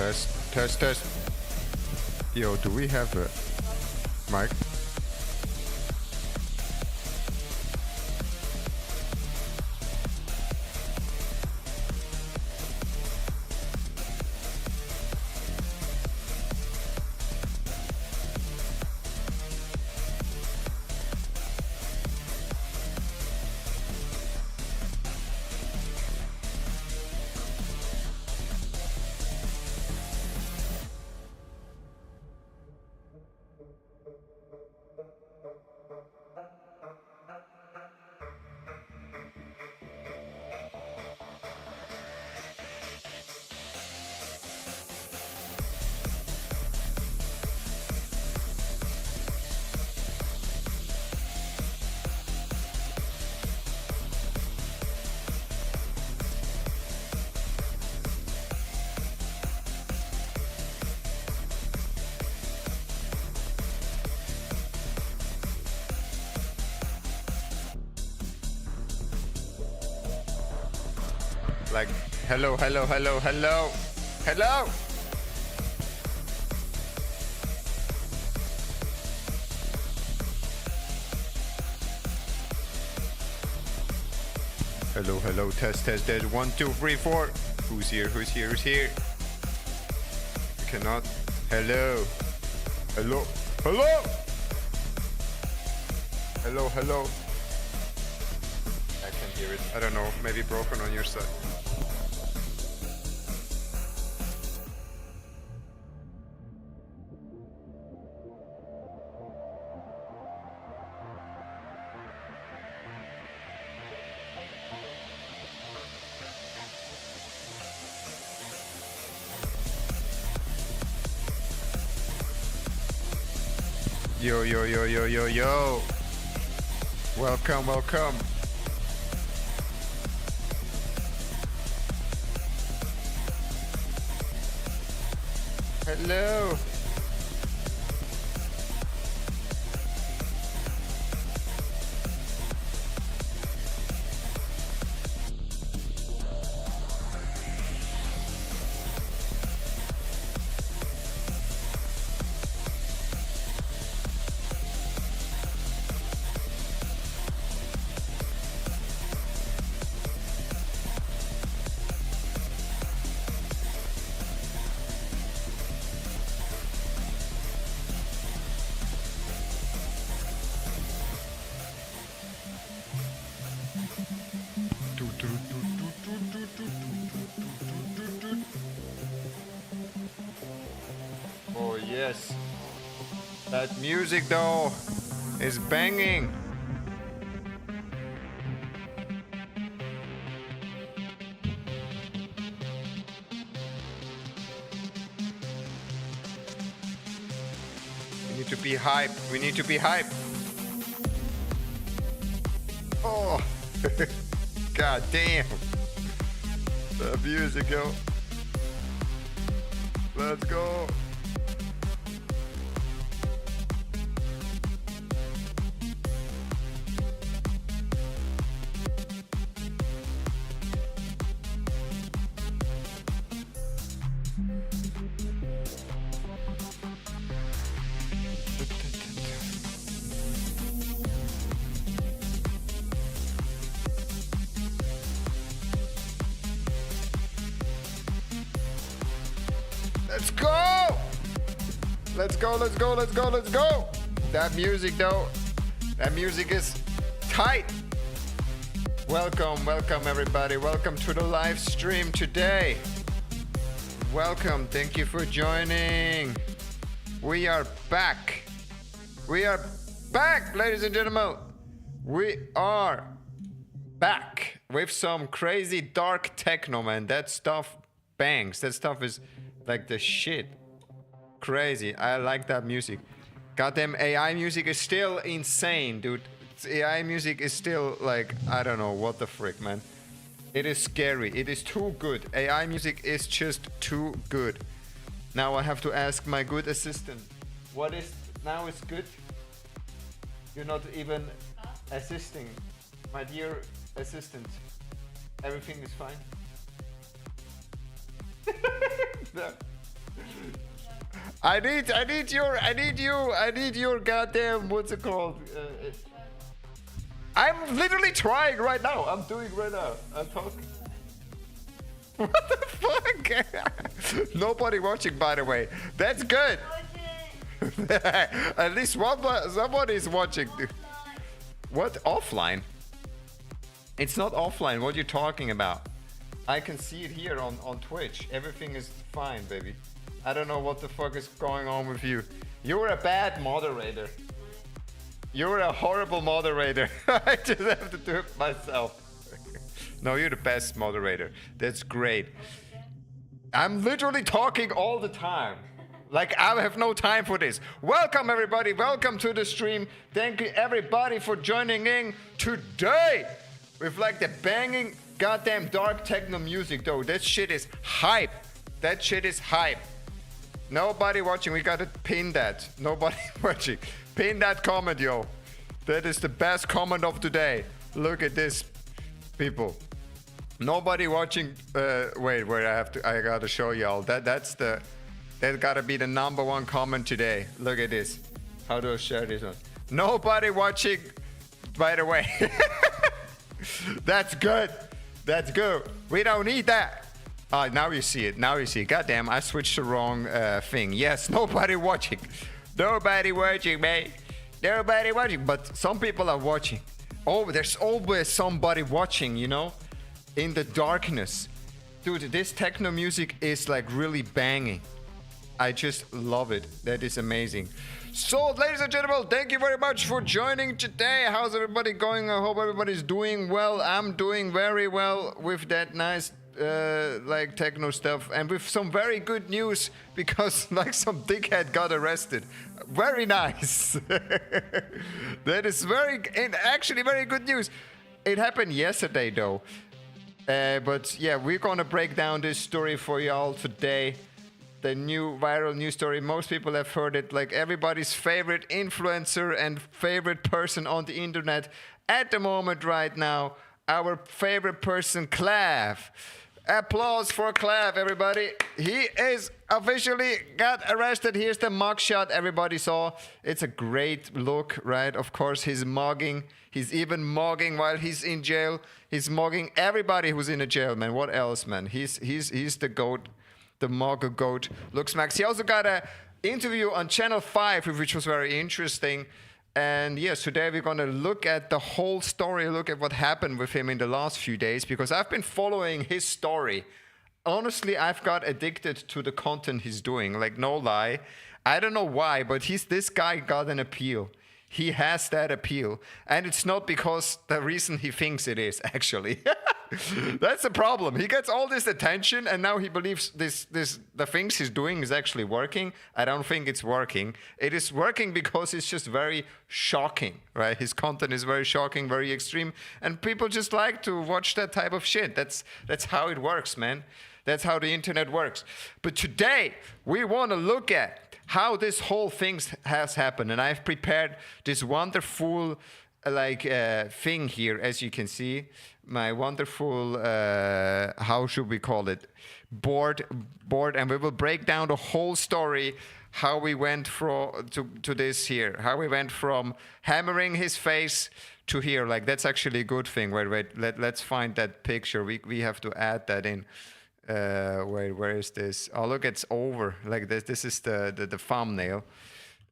Test. Yo, do we have a mic? Like, hello. Hello, test. 1, 2, 3, 4. Who's here? You cannot. Hello. I can hear it. I don't know, maybe broken on your side. Yo. Welcome. Hello. Oh yes, that music though is banging. We need to be hype. Oh, god damn. The music, yo. Let's go. Let's go. That music though, that music is tight. Welcome everybody. Welcome to the live stream today. Welcome, thank you for joining. We are back, ladies and gentlemen. We are back with some crazy dark techno, man. That stuff bangs. That stuff is like the shit. Crazy. I like that music. Goddamn AI music is still insane, dude. AI music is still like, I don't know what the frick, man. It is scary. It is too good. AI music is just too good. Now I have to ask my good assistant. What is now is good? You're not even assisting. My dear assistant. Everything is fine. No. I need your goddamn, what's it called? I'm literally trying right now. I'm doing right now. I'm talking. What the fuck? Nobody watching, by the way. That's good. At least somebody is watching. What? Offline? It's not offline. What are you talking about? I can see it here on Twitch. Everything is fine, baby. I don't know what the fuck is going on with you. You're a bad moderator. You're a horrible moderator. I just have to do it myself. No, you're the best moderator. That's great. I'm literally talking all the time. Like, I have no time for this. Welcome, everybody. Welcome to the stream. Thank you, everybody, for joining in today. With, like, the banging, goddamn dark techno music, though. That shit is hype. That shit is hype. Nobody watching. We gotta pin that. Nobody watching. Pin that comment, yo. That is the best comment of today. Look at this, people. Nobody watching. Wait. I gotta show y'all. That gotta be the #1 comment today. Look at this. How do I share this one? Nobody watching. By the way. That's good. That's good. We don't need that. Now you see it. Now you see it. Goddamn, I switched the wrong thing. Yes, nobody watching. Nobody watching, mate. Nobody watching. But some people are watching. Oh, there's always somebody watching, you know? In the darkness. Dude, this techno music is like really banging. I just love it. That is amazing. So, ladies and gentlemen, thank you very much for joining today. How's everybody going? I hope everybody's doing well. I'm doing very well with that nice like techno stuff, and with some very good news, because like some dickhead got arrested. Very nice. That is actually very good news. It happened yesterday though, but yeah, we're gonna break down this story for y'all today. The new viral news story. Most people have heard it, like everybody's favorite influencer and favorite person on the internet at the moment right now, our favorite person, Clav. Applause for Clav, everybody. He is officially got arrested. Here's the mugshot everybody saw. It's a great look, right? Of course, he's mugging. He's even mugging while he's in jail. He's mugging everybody who's in a jail, man. What else, man? He's the GOAT, the mugger GOAT. Looks Max. He also got an interview on Channel 5, which was very interesting. And yes, today we're going to look at the whole story, look at what happened with him in the last few days, because I've been following his story. Honestly, I've got addicted to the content he's doing, like no lie. I don't know why, but this guy got an appeal. He has that appeal. And it's not because the reason he thinks it is, actually. That's the problem. He gets all this attention, and now he believes the things he's doing is actually working. I don't think it's working. It is working because it's just very shocking, right? His content is very shocking, very extreme, and people just like to watch that type of shit. That's how it works, man. That's how the internet works. But today, we want to look at how this whole thing has happened, and I've prepared this wonderful thing here, as you can see, my wonderful how should we call it, board, and we will break down the whole story, how we went to this here, how we went from hammering his face to here. Like, that's actually a good thing. Wait, let's find that picture. We have to add that in. Wait, where is this? Oh, look, it's over like this. This is the thumbnail.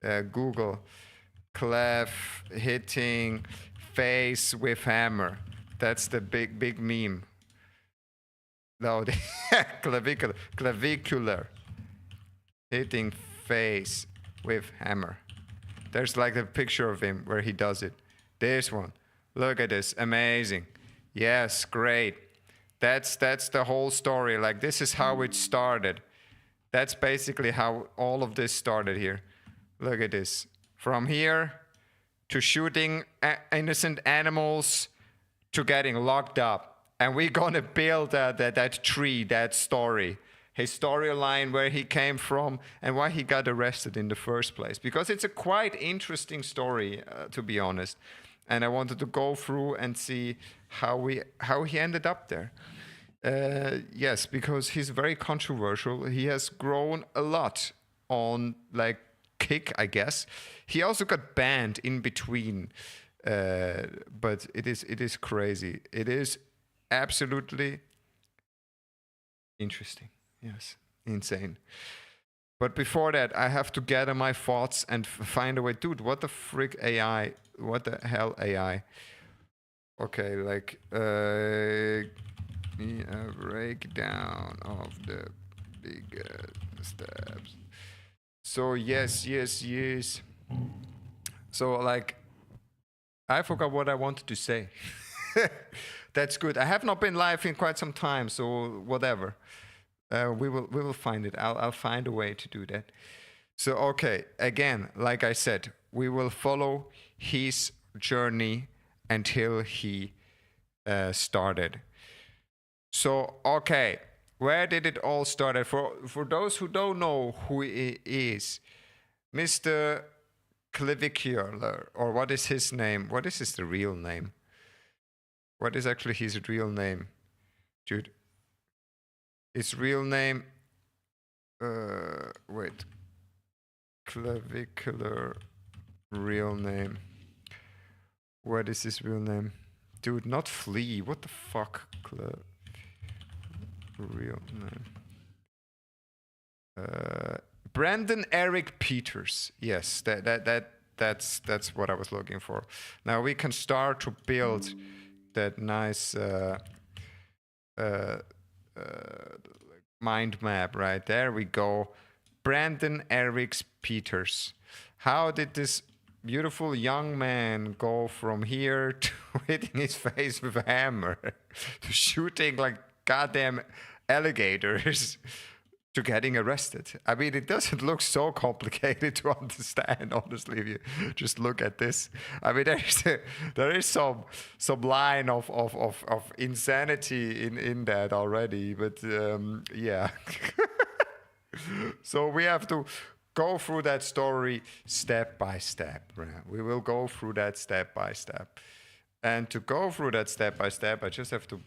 Google Clav hitting face with hammer. That's the big meme. No, clavicular hitting face with hammer. There's like a picture of him where he does it. This one. Look at this. Amazing. Yes, great. That's the whole story. Like, this is how it started. That's basically how all of this started here. Look at this. From here to shooting innocent animals to getting locked up. And we're gonna build that tree, that story. His storyline, where he came from and why he got arrested in the first place. Because it's a quite interesting story, to be honest. And I wanted to go through and see how he ended up there. Yes, because he's very controversial. He has grown a lot on like Kick, I guess. He also got banned in between, but it is crazy. It is absolutely interesting. Yes, insane. But before that, I have to gather my thoughts and find a way. Dude, what the frick AI? What the hell AI? Okay, like a breakdown of the big steps. So yes. So like, I forgot what I wanted to say. That's good. I have not been live in quite some time, so whatever. We will find it. I'll find a way to do that. So okay, again, like I said, we will follow his journey until he started. So okay, where did it all start? For those who don't know who he is, Mr. Clavicular, or what is his name? What is his real name? What is actually his real name, dude? His real name. Wait. Clavicular real name. What is his real name? Dude, not Flea. What the fuck? Real name. Brandon Eric Peters. Yes, that's what I was looking for. Now we can start to build that nice mind map right there. We go. Brandon Eric Peters. How did this beautiful young man go from here to hitting his face with a hammer to shooting like goddamn alligators to getting arrested? I mean, it doesn't look so complicated to understand, honestly, if you just look at this. I mean, there is some line of insanity in that already, but yeah. So we have to go through that story step by step. Right? We will go through that step by step. And to go through that step by step, I just have to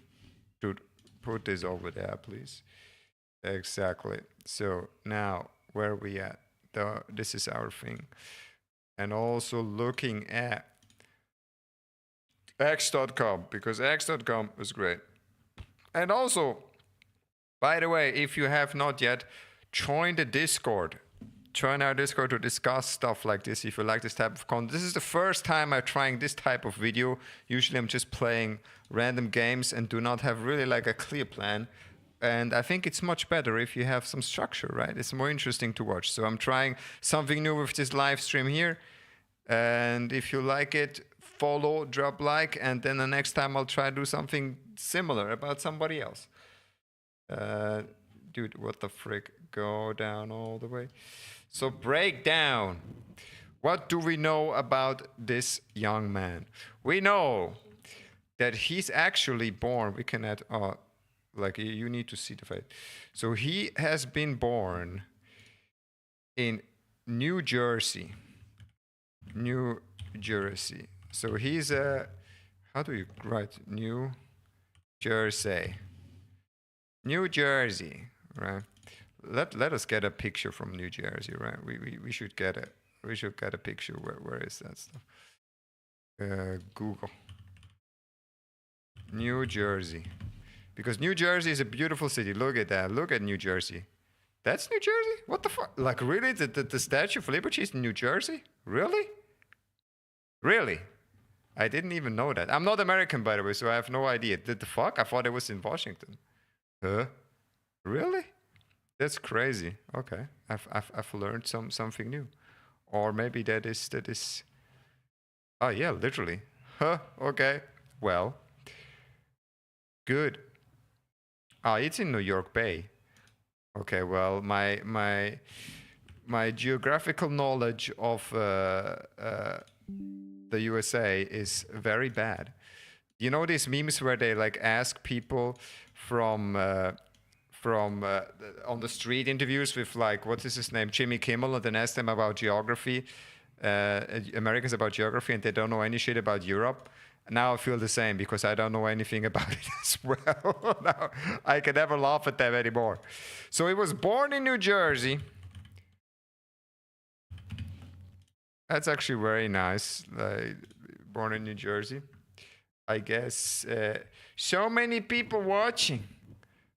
put this over there, please. Exactly. So now, where are we at? This is our thing. And also looking at X.com, because X.com is great. And also, by the way, if you have not yet, join the Discord. Join our Discord to discuss stuff like this if you like this type of content. This is the first time I'm trying this type of video. Usually I'm just playing random games and do not have really like a clear plan. And I think it's much better if you have some structure, right? It's more interesting to watch. So I'm trying something new with this live stream here. And if you like it, follow, drop like, and then the next time I'll try to do something similar about somebody else. Dude, what the frick? Go down all the way. So breakdown. What do we know about this young man? We know that he's actually born. We can add, like you need to see the face. So he has been born in New Jersey. New Jersey. So he's how do you write New Jersey? New Jersey, right? Let us get a picture from New Jersey, right? We should get it. We should get a picture. Where is that stuff? Google. New Jersey. Because New Jersey is a beautiful city. Look at that. Look at New Jersey. That's New Jersey? What the fuck? Like really? The Statue of Liberty is in New Jersey? Really? Really? I didn't even know that. I'm not American, by the way, so I have no idea. The fuck? I thought it was in Washington. Huh? Really? That's crazy. Okay, I've learned something new, or maybe that is. Oh yeah, literally. Huh? Okay. Well. Good. Ah, it's in New York Bay. Okay. Well, my geographical knowledge of the USA is very bad. You know these memes where they like ask people from on the street interviews with like what is his name, Jimmy Kimmel, and then ask them about geography, Americans about geography, and they don't know any shit about Europe, Now I feel the same because I don't know anything about it as well. Now I can never laugh at them anymore. So he was born in New Jersey. That's actually very nice. Born in New Jersey. I guess so many people watching.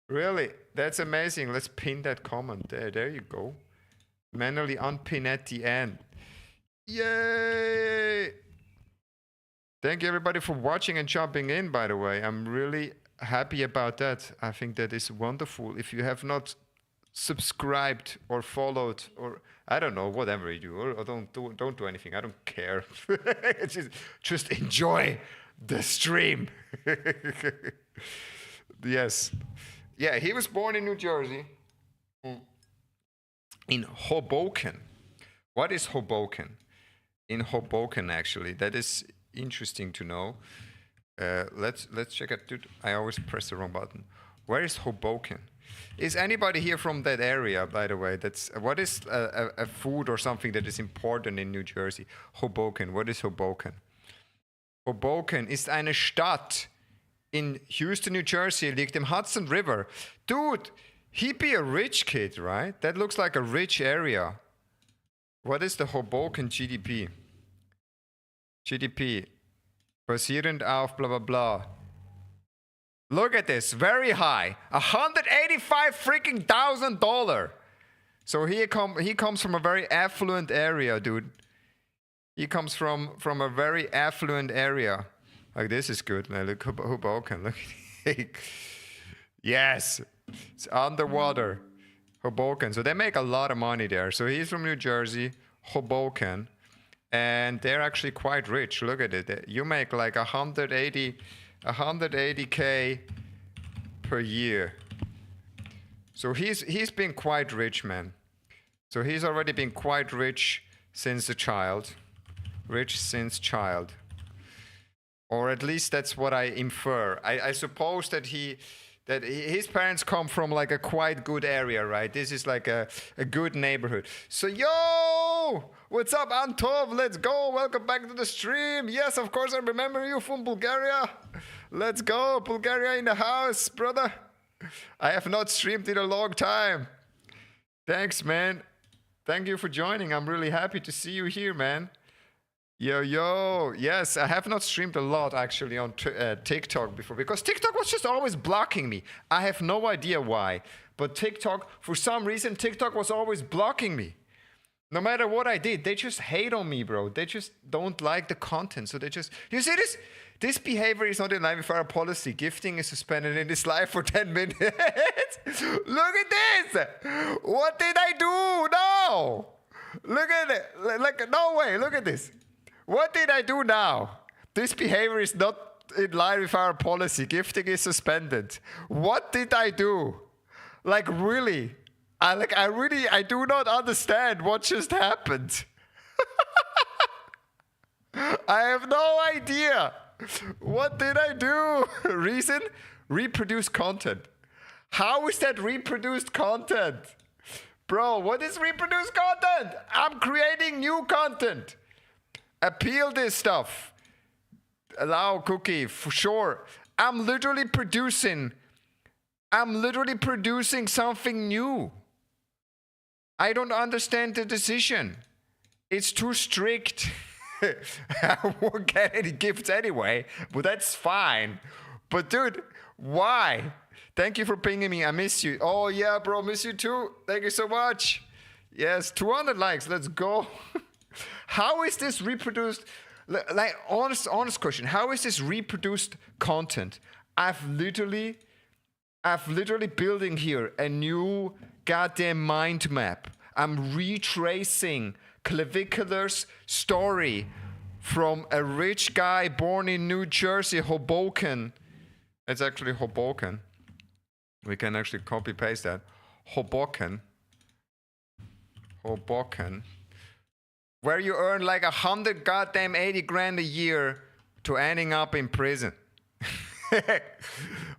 Really, that's amazing. Let's pin that comment there. There you go. Manually unpin at the end. Yay! Thank you everybody for watching and jumping in, by the way. I'm really happy about that. I think that is wonderful. If you have not subscribed or followed or I don't know, whatever you do, or don't do anything. I don't care. just enjoy the stream. Yes. Yeah, he was born in New Jersey. In Hoboken. What is Hoboken? In Hoboken, actually. That is interesting to know. Let's check it. Dude, I always press the wrong button. Where is Hoboken? Is anybody here from that area, by the way? What is a food or something that is important in New Jersey? Hoboken. What is Hoboken? Hoboken ist eine Stadt in Houston, New Jersey, liegt im Hudson River. Dude, he'd be a rich kid, right? That looks like a rich area. What is the Hoboken GDP? GDP. Basierend auf blah blah blah. Look at this, very high. $185,000. So he comes from a very affluent area, dude. He comes from a very affluent area. Like, this is good, man. Look, Hoboken. Look. Yes, it's underwater. Hoboken. So they make a lot of money there. So he's from New Jersey, Hoboken, and they're actually quite rich. Look at it. You make like 180K per year. So he's been quite rich, man. So he's already been quite rich since a child. Rich since child. Or at least that's what I infer. I suppose that his parents come from like a quite good area, right? This is like a good neighborhood. So, yo! What's up, Antov? Let's go. Welcome back to the stream. Yes, of course, I remember you from Bulgaria. Let's go. Bulgaria in the house, brother. I have not streamed in a long time. Thanks, man. Thank you for joining. I'm really happy to see you here, man. Yo. Yes, I have not streamed a lot, actually, on TikTok before, because TikTok was just always blocking me. I have no idea why. But TikTok, for some reason, TikTok was always blocking me. No matter what I did, they just hate on me, bro. They just don't like the content. So they just... You see this? This behavior is not in line with our policy. Gifting is suspended in this live for 10 minutes. Look at this! What did I do? No! Look at it. Like, no way. Look at this. What did I do now? This behavior is not in line with our policy. Gifting is suspended. What did I do? Like, really? I do not understand what just happened. I have no idea. What did I do? Reason? Reproduce content. How is that reproduced content? Bro, what is reproduced content? I'm creating new content. Appeal this stuff. Allow cookie, for sure. I'm literally producing something new. I don't understand the decision. It's too strict. I won't get any gifts anyway, but that's fine. But dude, why? Thank you for pinging me. I miss you. Oh yeah, bro, miss you too. Thank you so much. Yes, 200 likes. Let's go. How is this reproduced? Like, honest question. How is this reproduced content? I've literally building here a new goddamn mind map. I'm retracing Clavicular's story from a rich guy born in New Jersey, Hoboken. It's actually Hoboken. We can actually copy paste that. Hoboken. Where you earn like 180 grand a year to ending up in prison.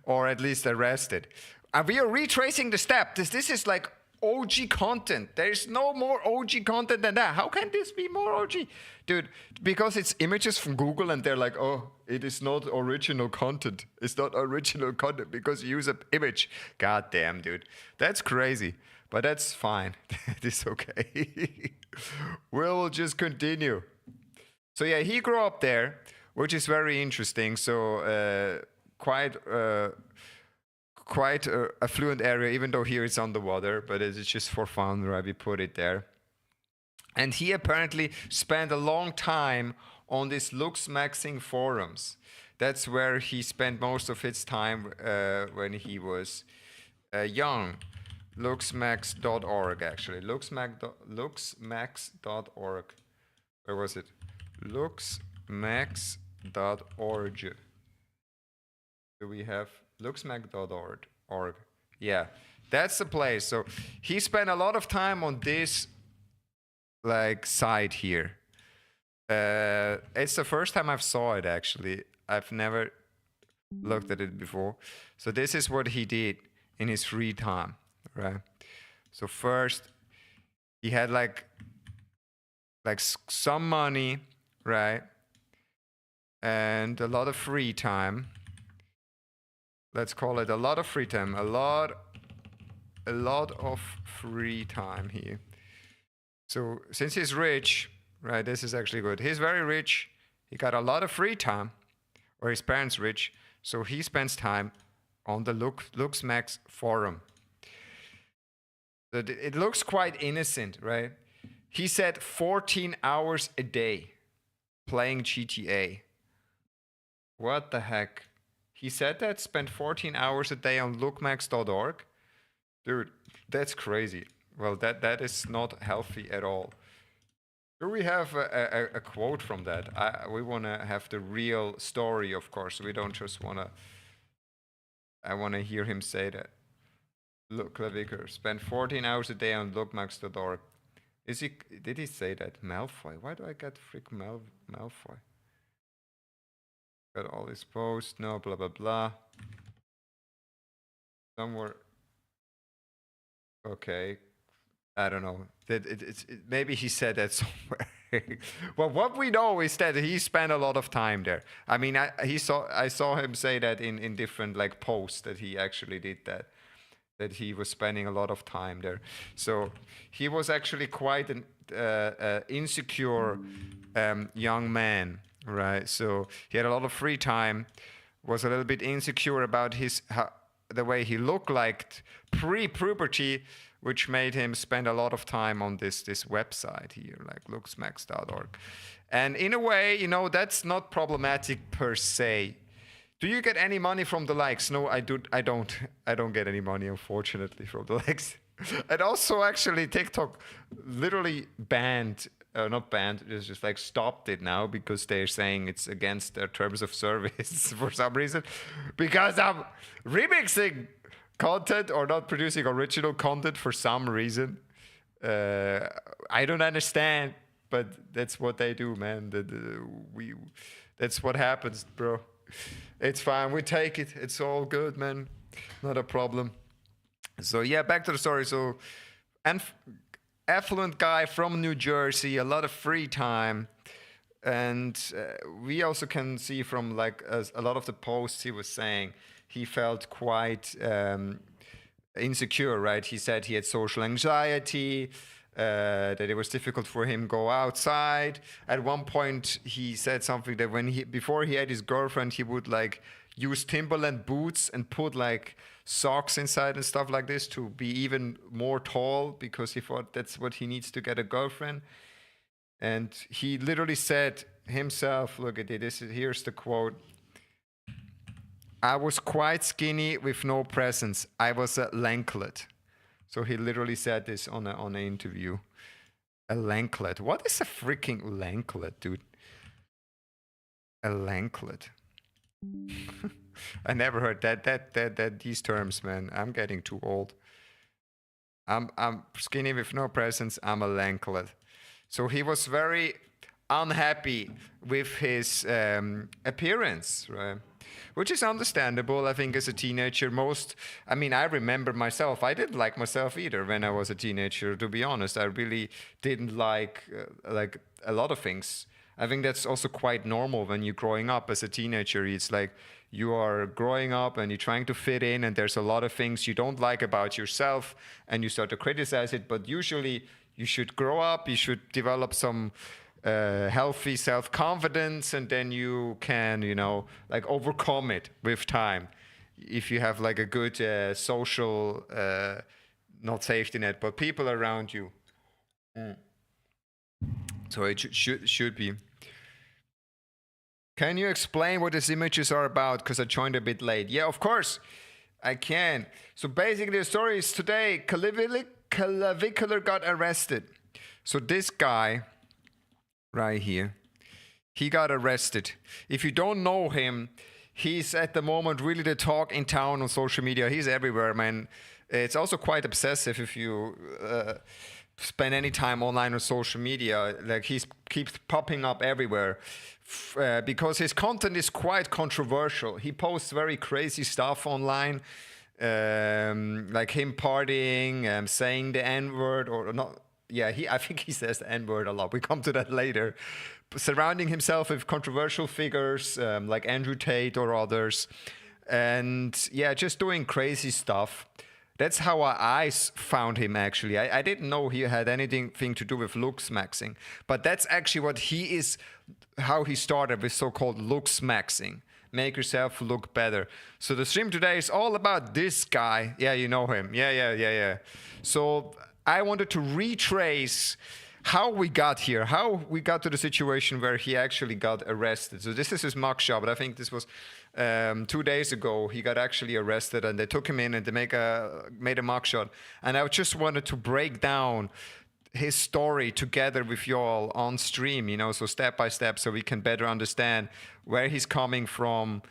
Or at least arrested. And we are retracing the steps. This is like OG content. There's no more OG content than that. How can this be more OG? Dude, because it's images from Google and they're like, oh, it is not original content. It's not original content because you use an image. God damn, dude. That's crazy. But that's fine. It is okay. We'll just continue. So yeah, he grew up there, which is very interesting. So quite affluent area, even though here it's on the water, but it's just for fun, right? We put it there. And he apparently spent a long time on these looks-maxing forums. That's where he spent most of his time when he was young. Looksmax.org, actually. Looksmax.org. Where was it? Looksmax.org. Do we have looksmax.org? Yeah, that's the place. So he spent a lot of time on this like site here. It's the first time I've saw it, actually. I've never looked at it before. So this is what he did in his free time, right? So first he had like some money, right? And a lot of free time. Let's call it a lot of free time. A lot of free time here. So since he's rich, right, this is actually good. He's very rich. He got a lot of free time, or his parents rich, so he spends time on the Looksmax forum. It looks quite innocent, right? He said 14 hours a day playing GTA. What the heck? He said that, spent 14 hours a day on lookmax.org. Dude, that's crazy. Well, that is not healthy at all. Do we have a quote from that? We want to have the real story, of course. We don't just want to... I want to hear him say that. Look, Clavicular, spend 14 hours a day on lookmax.org. Did he say that? Malfoy? Why do I get freak Malfoy? Got all his posts, no, blah, blah, blah. Somewhere. Okay. I don't know. Maybe he said that somewhere. Well, what we know is that he spent a lot of time there. I mean, I saw him say that in different like posts that he actually did that he was spending a lot of time there. So he was actually quite an insecure young man, right? So he had a lot of free time, was a little bit insecure about the way he looked like pre-puberty, which made him spend a lot of time on this website here, like looksmax.org. And in a way, you know, that's not problematic per se. Do you get any money from the likes? No, I don't get any money, unfortunately, from the likes. And also, actually, TikTok literally not banned, it's just like stopped it now because they're saying it's against their terms of service for some reason. Because I'm remixing content or not producing original content for some reason. I don't understand, but that's what they do, man. That's what happens, bro. It's fine. We take it. It's all good, man. Not a problem. So yeah, back to the story. So, affluent guy from New Jersey, a lot of free time, and we also can see from like a lot of the posts he was saying he felt quite insecure, right? He said he had social anxiety. That it was difficult for him to go outside. At one point, he said something that before he had his girlfriend, he would like use Timberland boots and put like socks inside and stuff like this to be even more tall because he thought that's what he needs to get a girlfriend. And he literally said himself, look at it, here's the quote. I was quite skinny with no presence. I was a lanklet. So he literally said this on an interview. A lanklet. What is a freaking lanklet, dude? A lanklet. I never heard that these terms, man. I'm getting too old. I'm skinny with no presence. I'm a lanklet. So he was very unhappy with his appearance, right? which is understandable. I think as a teenager, I mean, I remember myself, I didn't like myself either when I was a teenager, to be honest. I really didn't like a lot of things. I think that's also quite normal when you're growing up as a teenager. It's like you are growing up and you're trying to fit in, and there's a lot of things you don't like about yourself, and you start to criticize it. But usually you should grow up, you should develop some healthy self-confidence, and then you can, like overcome it with time. If you have like a good social, not safety net, but people around you. So it should be. Can you explain what these images are about? Because I joined a bit late. Yeah, of course, I can. So basically the story is today, Clavicular got arrested. So this guy right here, he got arrested. If you don't know him, he's at the moment really the talk in town on social media. He's everywhere, man. It's also quite obsessive if you spend any time online on social media. Like he keeps popping up everywhere because his content is quite controversial. He posts very crazy stuff online, like him partying, saying the N-word or not. Yeah, I think he says the N-word a lot. We come to that later. Surrounding himself with controversial figures like Andrew Tate or others. And yeah, just doing crazy stuff. That's how I found him, actually. I didn't know he had anything to do with looks maxing. But that's actually what he is, how he started with so-called looks maxing. Make yourself look better. So the stream today is all about this guy. Yeah, you know him. Yeah. So I wanted to retrace how we got here, how we got to the situation where he actually got arrested. So this is his mugshot, but I think this was 2 days ago. He got actually arrested, and they took him in and they made a mugshot. And I just wanted to break down his story together with you all on stream, so step by step, so we can better understand where he's coming from,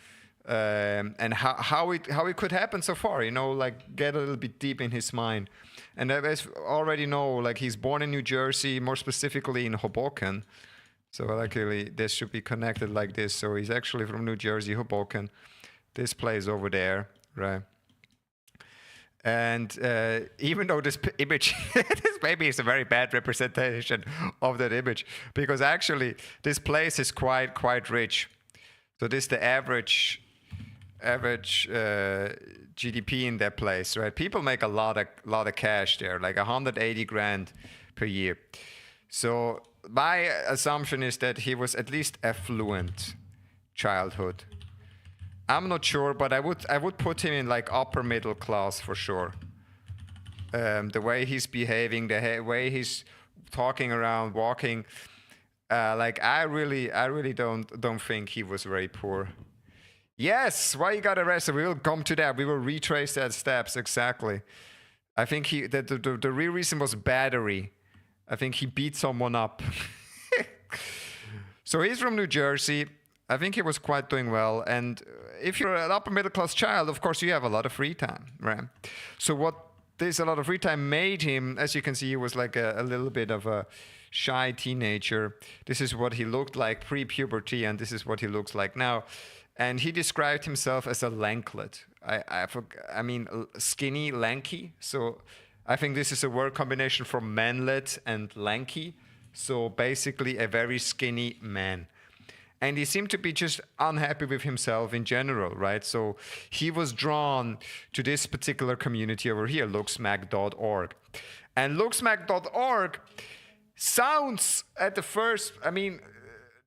and how it could happen so far, like get a little bit deep in his mind. And as already know, like he's born in New Jersey, more specifically in Hoboken. So luckily this should be connected like this. So he's actually from New Jersey, Hoboken. This place over there, right? And even though this image, this maybe is a very bad representation of that image, because actually this place is quite rich. So this is the average GDP in that place, right? People make a lot of cash there, like 180 grand per year. So my assumption is that he was at least affluent childhood. I'm not sure, but I would put him in like upper middle class for sure. The way he's behaving, the way he's talking around, walking, like I really don't think he was very poor. Yes, why he got arrested? We will come to that. We will retrace that steps exactly. I think the real reason was battery. I think he beat someone up. So he's from New Jersey. I think he was quite doing well. And if you're an upper middle class child, of course you have a lot of free time, right? So what this a lot of free time made him, as you can see, he was like a little bit of a shy teenager. This is what he looked like pre-puberty, and this is what he looks like now. And he described himself as a lanklet. I mean, skinny, lanky. So I think this is a word combination from manlet and lanky. So basically a very skinny man. And he seemed to be just unhappy with himself in general, right? So he was drawn to this particular community over here, looksmack.org. And looksmack.org sounds at the first, I mean,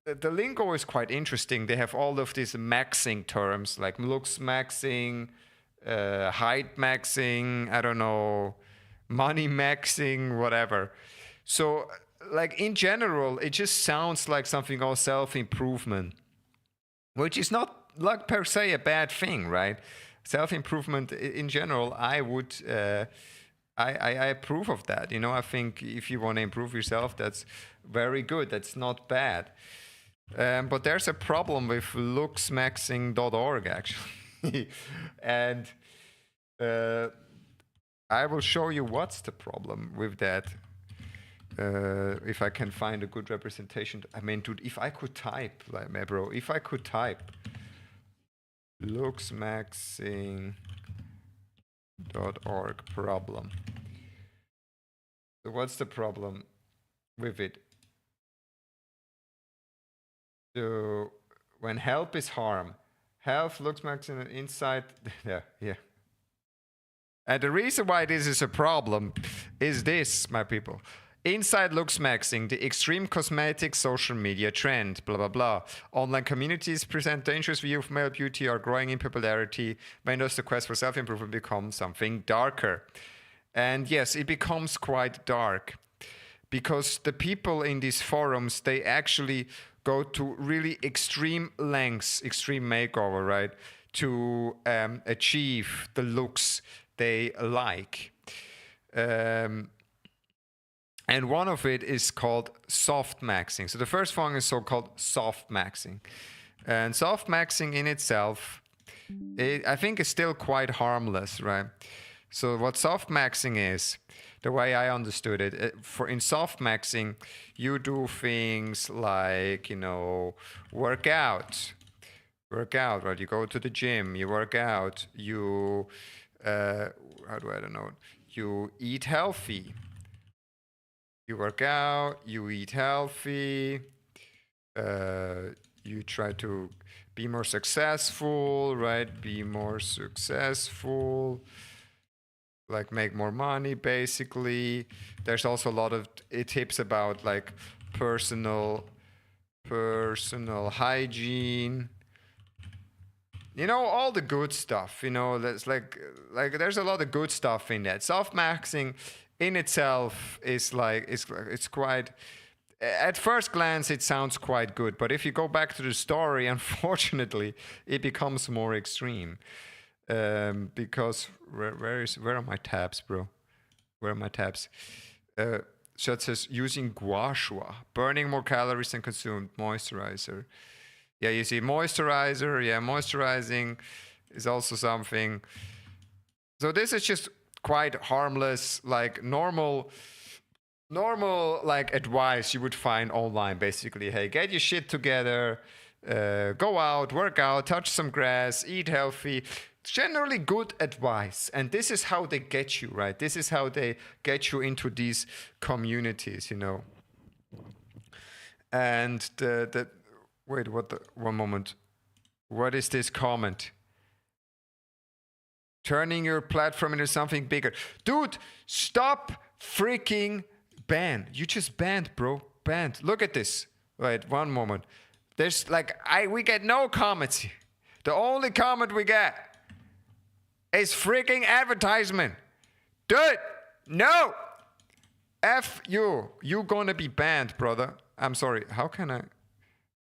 the lingo is quite interesting. They have all of these maxing terms like looks maxing, height maxing, I don't know, money maxing, whatever. So like in general, it just sounds like something called self-improvement, which is not like per se a bad thing, right? Self-improvement in general, I would, I approve of that. I think if you want to improve yourself, that's very good. That's not bad. But there's a problem with looksmaxing.org actually. And I will show you what's the problem with that. If I can find a good representation. I mean, dude, if I could type, like, bro, if I could type, looksmaxing.org problem. So what's the problem with it? So when help is harm, health looks maxing and insight. Yeah. And the reason why this is a problem is this, my people. Inside looks maxing, the extreme cosmetic social media trend, blah, blah, blah. Online communities present dangerous view of male beauty are growing in popularity. When does the quest for self-improvement become something darker? And yes, it becomes quite dark because the people in these forums, they actually go to really extreme lengths, extreme makeover, right? To achieve the looks they like. And one of it is called soft maxing. So the first one is so-called soft maxing. And soft maxing in itself, I think is still quite harmless, right? So what soft maxing is, the way I understood it, in soft maxing, you do things like, work out, right? You go to the gym, you work out, you, you eat healthy. You work out, you eat healthy, you try to be more successful, right? Be more successful, like make more money, basically. There's also a lot of tips about like personal hygiene. All the good stuff, that's like there's a lot of good stuff in that. Soft maxing in itself is like, it's quite, at first glance it sounds quite good, but if you go back to the story, unfortunately, it becomes more extreme. Because where are my tabs, bro? Where are my tabs? So it says using gua sha, burning more calories than consumed, moisturizer. Yeah, you see moisturizer, moisturizing is also something. So this is just quite harmless, like normal like advice you would find online, basically. Hey, get your shit together, go out, work out, touch some grass, eat healthy. Generally good advice. And this is how they get you, right? This is how they get you into these communities, And wait, one moment. What is this comment? Turning your platform into something bigger. Dude, stop freaking ban. You just banned, bro. Banned. Look at this. Wait, one moment. There's we get no comments. The only comment we get is freaking advertisement. Dude, no. F you. You gonna be banned, brother. I'm sorry. How can I?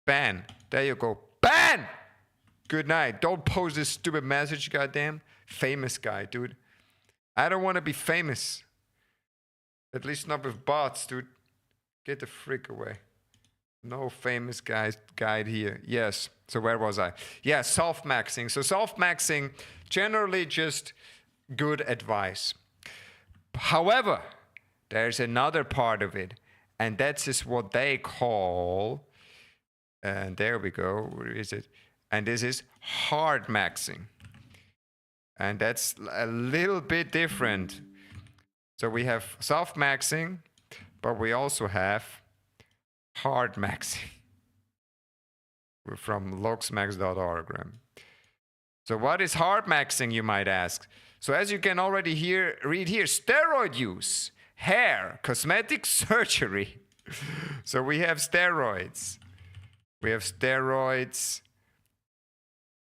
Ban. There you go. Ban! Good night. Don't post this stupid message, goddamn. Famous guy, dude. I don't want to be famous. At least not with bots, dude. Get the frick away. No famous guide here. Yes. So where was I? Yeah, soft maxing. So soft maxing, generally just good advice. However, there's another part of it. And that's just what they call, and there we go. Where is it? And this is hard maxing. And that's a little bit different. So we have soft maxing, but we also have hard maxing. We're from looksmax.org. So what is hard maxing, you might ask? So as you can already read here, steroid use, hair, cosmetic surgery. So we have steroids. We have steroids.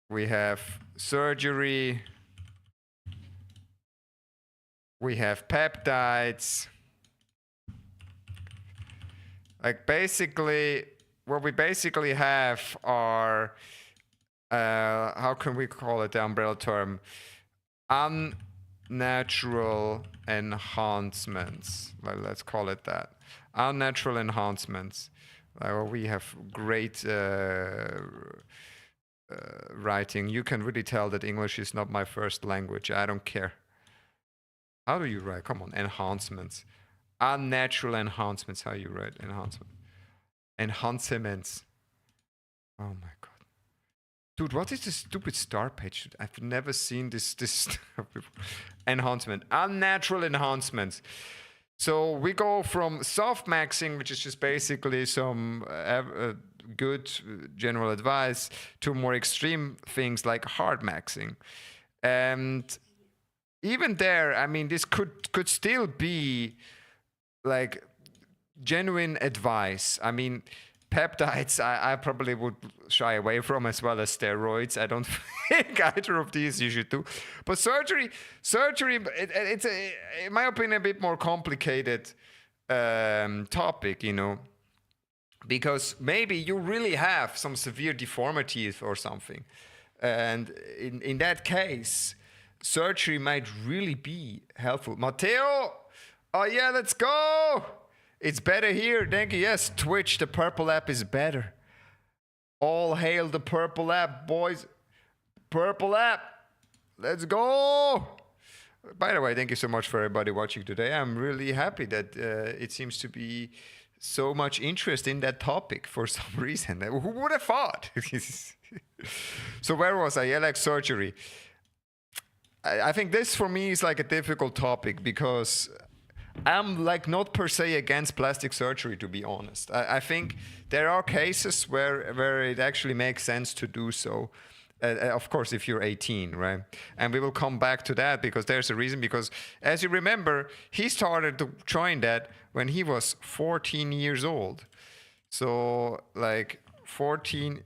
We have surgery. We have peptides. Like basically, what we basically have are, how can we call it the umbrella term? Unnatural enhancements. Well, let's call it that. Unnatural enhancements. We have great writing. You can really tell that English is not my first language. I don't care. How do you write? Come on, enhancements. Unnatural enhancements. How you write enhancement? Enhancements. Oh my god. Dude, what is this stupid star page? I've never seen this enhancement. Unnatural enhancements. So we go from soft maxing, which is just basically some good general advice, to more extreme things like hard maxing. And even there, I mean, this could still be like genuine advice. I mean, peptides, I probably would shy away from, as well as steroids. I don't think either of these you should do. But surgery, it's in my opinion, a bit more complicated topic, you know, because maybe you really have some severe deformities or something, and in that case, surgery might really be helpful. Matteo, oh yeah, let's go. It's better here. Thank you. Yes, Twitch, the purple app is better. All hail the purple app, boys. Purple app. Let's go. By the way, thank you so much for everybody watching today. I'm really happy that it seems to be so much interest in that topic for some reason. Who would have thought? So where was I? Yeah, like surgery. I think this for me is like a difficult topic because I'm like not per se against plastic surgery, to be honest. I think there are cases where it actually makes sense to do so. Of course, if you're 18, right? And we will come back to that because there's a reason. Because as you remember, he started to join that when he was 14 years old. So like 14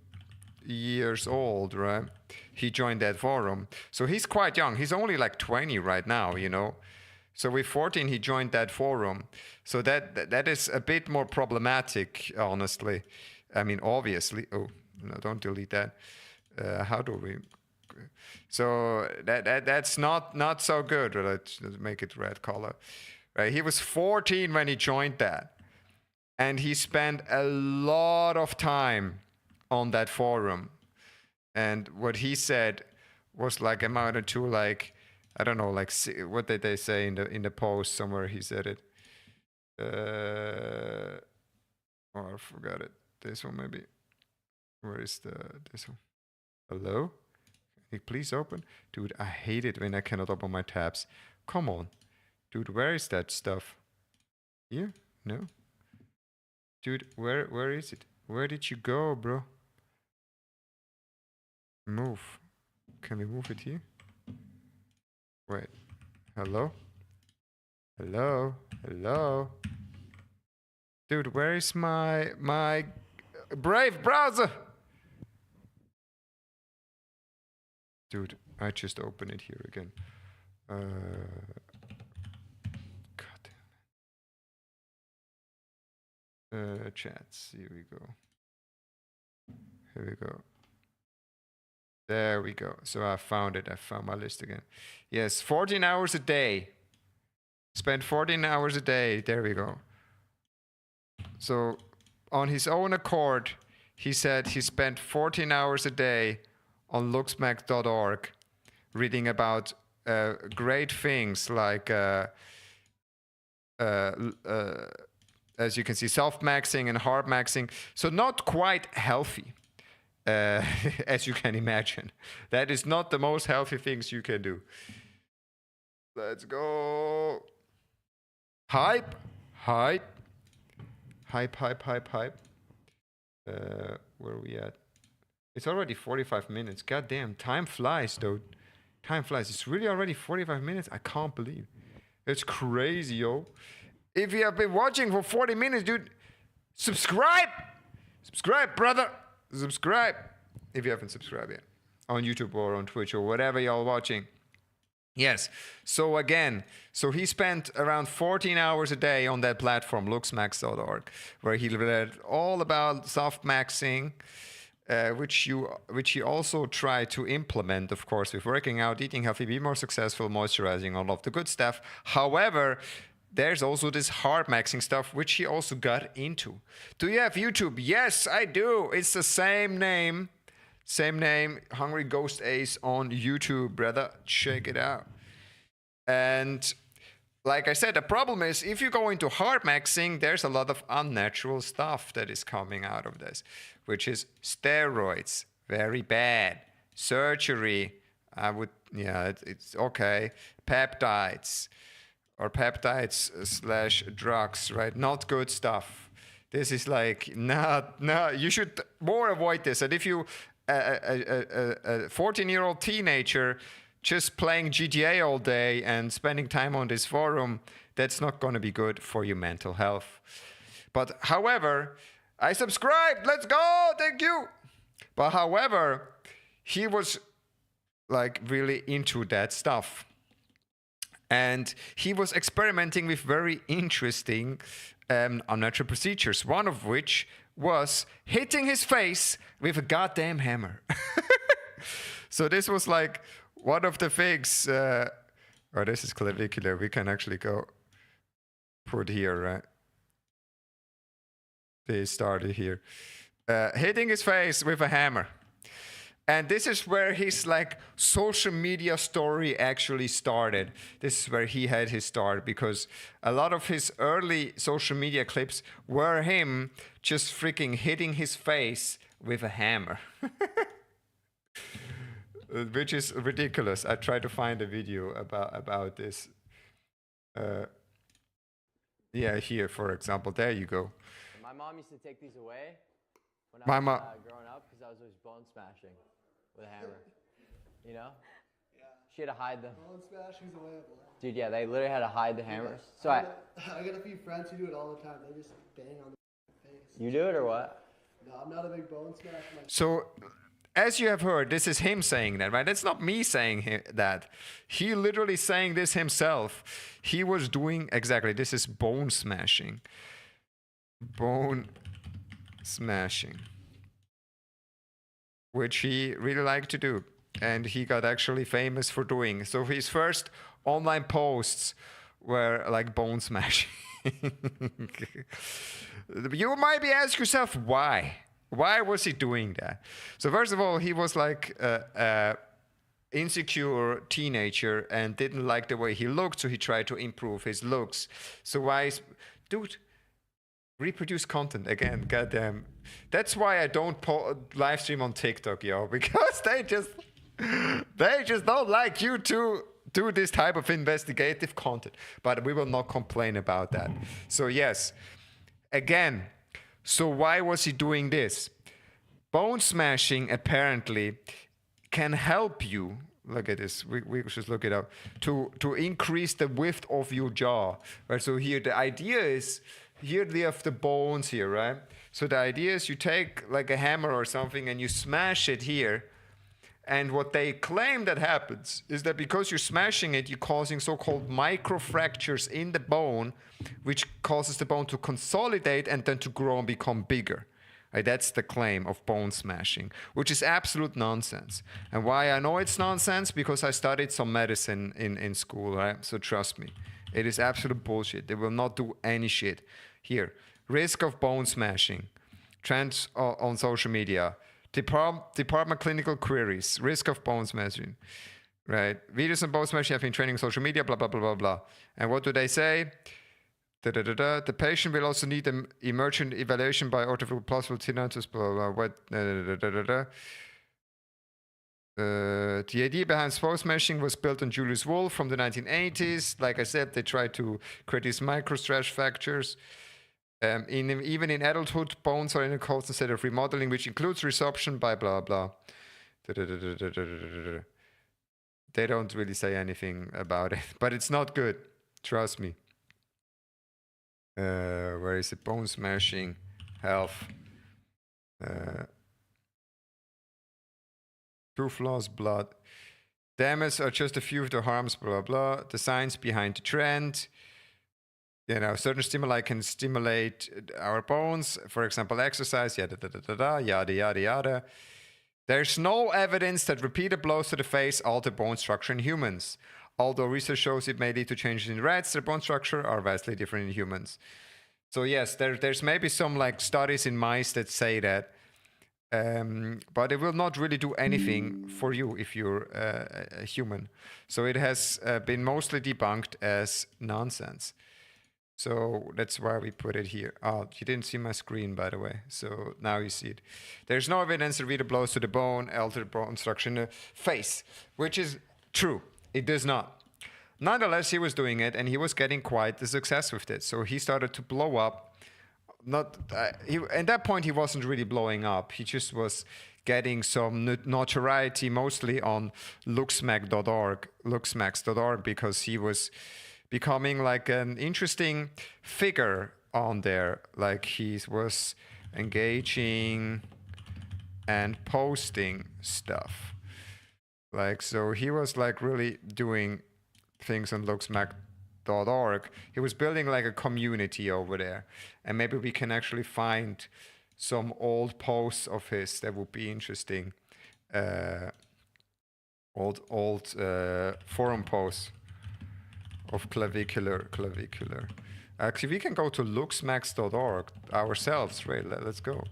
years old, right? He joined that forum. So he's quite young. He's only like 20 right now, you know. So with 14, he joined that forum. So that is a bit more problematic, honestly. I mean, obviously. Oh, no, don't delete that. How do we? So that's not so good. Let's make it red color. Right? He was 14 when he joined that, and he spent a lot of time on that forum. And what he said was like amounted to like, I don't know, like what did they say in the post somewhere? He said it. Oh, I forgot it. This one maybe. Where is this one? Hello? Can you please open? Dude, I hate it when I cannot open my tabs. Come on. Dude, where is that stuff? Here? No? Dude, where is it? Where did you go, bro? Move. Can we move it here? Wait. Hello? Hello? Hello? Dude, where is my Brave browser? Dude, I just opened it here again. God damn it. Chats, here we go. Here we go. There we go. So I found it. I found my list again. Yes, 14 hours a day. Spend 14 hours a day. There we go. So on his own accord, he said he spent 14 hours a day on looksmax.org reading about great things like, as you can see, soft-maxing and hard-maxing. So not quite healthy. As you can imagine. That is not the most healthy things you can do. Let's go. Hype. Hype. Hype, hype, hype, hype. Where are we at? It's already 45 minutes. God damn, time flies, dude. Time flies. It's really already 45 minutes? I can't believe. It's crazy, yo. If you have been watching for 40 minutes, dude, subscribe. Subscribe, brother. Subscribe if you haven't subscribed yet on YouTube or on Twitch or whatever y'all watching. Yes. So again, so he spent around 14 hours a day on that platform, looksmax.org, where he read all about soft maxing, which he also tried to implement, of course, with working out, eating healthy, be more successful, moisturizing, all of the good stuff. However, there's also this hard maxing stuff, which he also got into. Do you have YouTube? Yes, I do. It's the same name. Same name, HungryGhostAce on YouTube, brother. Check it out. And like I said, the problem is if you go into hard maxing, there's a lot of unnatural stuff that is coming out of this, which is steroids, very bad. Surgery, I would, yeah, it's okay. Peptides or peptides slash drugs, right? Not good stuff. This is like, no, you should more avoid this. And if you, a 14-year-old teenager just playing GTA all day and spending time on this forum, that's not going to be good for your mental health. But however, I subscribed, let's go, thank you. But however, he was like really into that stuff. And he was experimenting with very interesting unnatural procedures, one of which was hitting his face with a goddamn hammer. So this was like one of the things, oh, this is clavicular, we can actually go put here, right? They started here. Hitting his face with a hammer. And this is where his like social media story actually started. This is where he had his start, because a lot of his early social media clips were him just freaking hitting his face with a hammer. Which is ridiculous. I tried to find a video about this. Yeah, here, for example. There you go. My mom used to take these away when My I was mom. growing up, because I was always bone smashing with a hammer. You know? Yeah. She had to hide them. Bone smashing's a way of life. Dude, yeah, they literally had to hide the hammers. So I got a few friends who do it all the time. They just bang on the face. You do it or what? No, I'm not a big bone smasher. So, as you have heard, this is him saying that, right? That's not me saying that. He literally saying this himself. He was doing exactly, this is bone smashing. Bone smashing. Which he really liked to do. And he got actually famous for doing. So his first online posts were like bone smashing. You might be asking yourself, why? Why was he doing that? So first of all, he was like a insecure teenager and didn't like the way he looked, so he tried to improve his looks. So why is... Dude, reproduce content again, goddamn. That's why I don't live stream on TikTok, yo, because they just don't like you to do this type of investigative content. But we will not complain about that. So yes, again, so why was he doing this? Bone smashing apparently can help you. Look at this. We should look it up to increase the width of your jaw. Right. So here the idea is, here they have the bones here, right? So the idea is you take like a hammer or something and you smash it here. And what they claim that happens is that because you're smashing it, you're causing so-called microfractures in the bone, which causes the bone to consolidate and then to grow and become bigger. Right? That's the claim of bone smashing, which is absolute nonsense. And why I know it's nonsense? Because I studied some medicine in school, right? So trust me, it is absolute bullshit. They will not do any shit. Here, risk of bone smashing, trends on social media. Department clinical queries, risk of bone smashing, right? Videos on bone smashing have been training on social media, blah, blah, blah, blah, blah. And what do they say? The patient will also need an emergent evaluation by orthophilic plausible tinnitus, blah, blah, blah. The idea behind bone smashing was built on Julius Wolff from the 1980s. Like I said, they tried to create these microstress fractures. Even in adulthood, bones are in a constant state of remodeling, which includes resorption by blah blah. They don't really say anything about it, but it's not good. Trust me. Where is it? Bone smashing, health, tooth loss, blood damage are just a few of the harms. Blah blah. The science behind the trend. You know, certain stimuli can stimulate our bones, for example, exercise, yada, yada, yada, yada. There's no evidence that repeated blows to the face alter bone structure in humans. Although research shows it may lead to changes in rats, their bone structure are vastly different in humans. So yes, there's maybe some like studies in mice that say that, but it will not really do anything for you if you're a human. So it has been mostly debunked as nonsense. So that's why we put it here. Oh, you didn't see my screen, by the way. So now you see it. There's no evidence that Rita blows to the bone, altered bone structure in the face, which is true. It does not. Nonetheless, he was doing it, and he was getting quite the success with it. So he started to blow up. Not at that point, he wasn't really blowing up. He just was getting some notoriety, mostly on looksmax.org, because he was becoming like an interesting figure on there. Like he was engaging and posting stuff. Like, so he was like really doing things on looksmack.org. He was building like a community over there. And maybe we can actually find some old posts of his that would be interesting. Old forum posts of clavicular. Actually, we can go to looksmax.org ourselves, right? Let's go.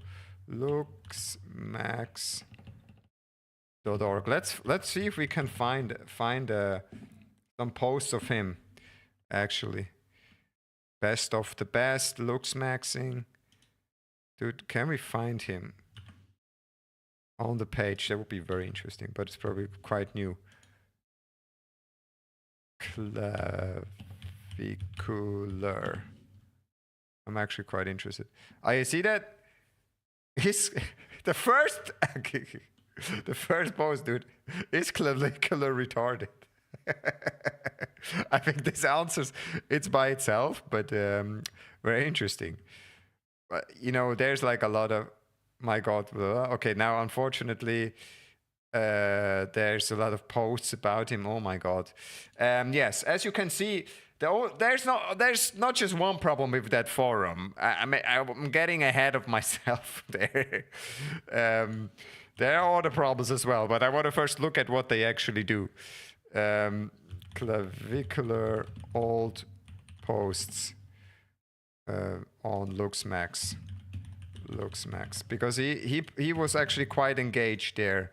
Looksmax.org. Let's see if we can find some posts of him. Actually, best of the best, looksmaxing. Dude, can we find him on the page? That would be very interesting, but it's probably quite new. Clavicular. I'm actually quite interested. I see that his the first post, dude, is clavicular retarded. I think this answers it's by itself, but very interesting. But you know, there's like a lot of my God. Okay, now unfortunately. There's a lot of posts about him. Oh my God. Yes, as you can see, there's not just one problem with that forum. I'm getting ahead of myself there. There are other problems as well, but I want to first look at what they actually do. Clavicular old posts on Looksmax, because he was actually quite engaged there.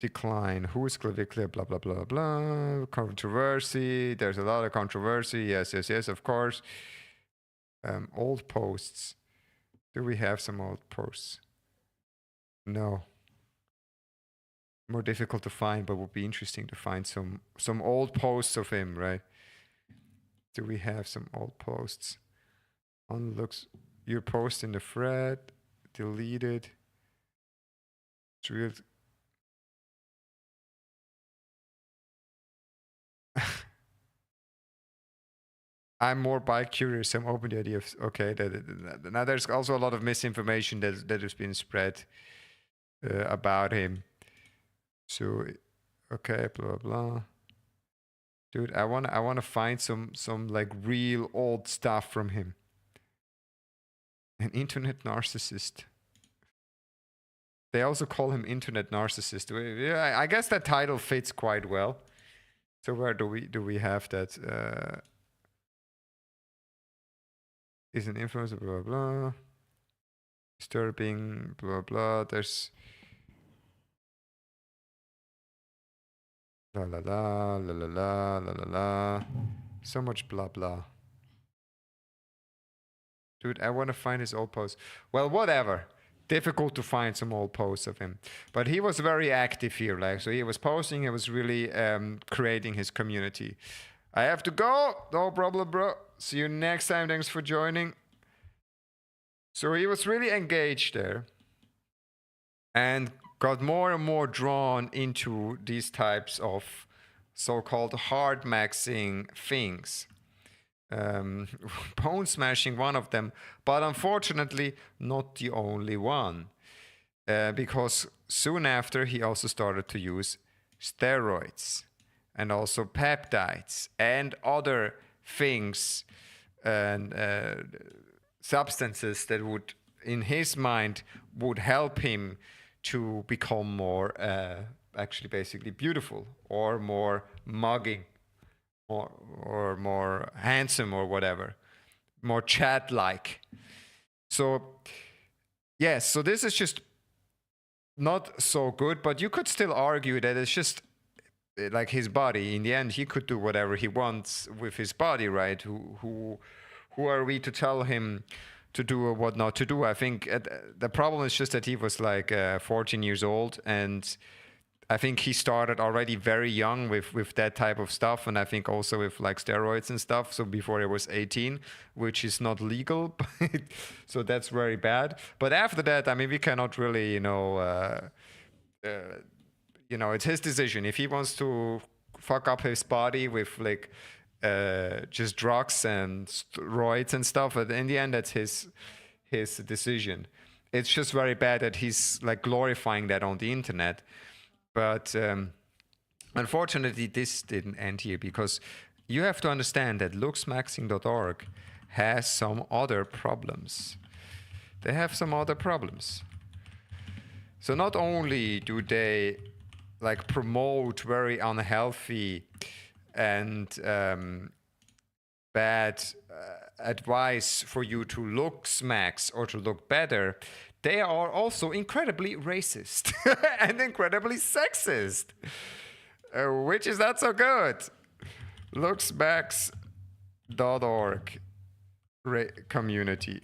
Decline. Who is clavicular? Blah blah blah blah. Controversy. There's a lot of controversy. Yes, of course. Old posts. Do we have some old posts? No. More difficult to find, but would be interesting to find some old posts of him, right? Do we have some old posts? On looks, your post in the thread. Deleted. It's real. I'm more bike curious. I'm open to the idea of okay. Now there's also a lot of misinformation that has been spread about him. So okay, blah blah. Dude, I wanna find some like real old stuff from him. An internet narcissist. They also call him internet narcissist. Yeah, I guess that title fits quite well. So where do we have that? Is an influencer, blah blah. Disturbing, blah blah. There's la la la la la la la la la. So much blah blah. Dude, I want to find his old posts. Well, whatever. Difficult to find some old posts of him. But he was very active here. Like, so he was posting, he was really creating his community. I have to go. No problem, bro. See you next time. Thanks for joining. So he was really engaged there. And got more and more drawn into these types of so-called hard maxing things. Bone smashing, one of them, but unfortunately not the only one, because soon after he also started to use steroids and also peptides and other things and substances that would, in his mind, would help him to become more actually basically beautiful or more mugging. Or more handsome or whatever, more chat-like. So yes, so this is just not so good, but you could still argue that it's just like his body. In the end, he could do whatever he wants with his body, right? Who are we to tell him to do or what not to do? I think the problem is just that he was like 14 years old, and I think he started already very young with that type of stuff, and I think also with like steroids and stuff. So before he was 18, which is not legal, so that's very bad. But after that, I mean, we cannot really, it's his decision. If he wants to fuck up his body with like just drugs and steroids and stuff, but in the end, that's his decision. It's just very bad that he's like glorifying that on the internet. But unfortunately, this didn't end here, because you have to understand that looksmaxing.org has some other problems. They have some other problems. So not only do they like promote very unhealthy and bad advice for you to look smacks or to look better, they are also incredibly racist and incredibly sexist, which is not so good. Looksmacks.org community.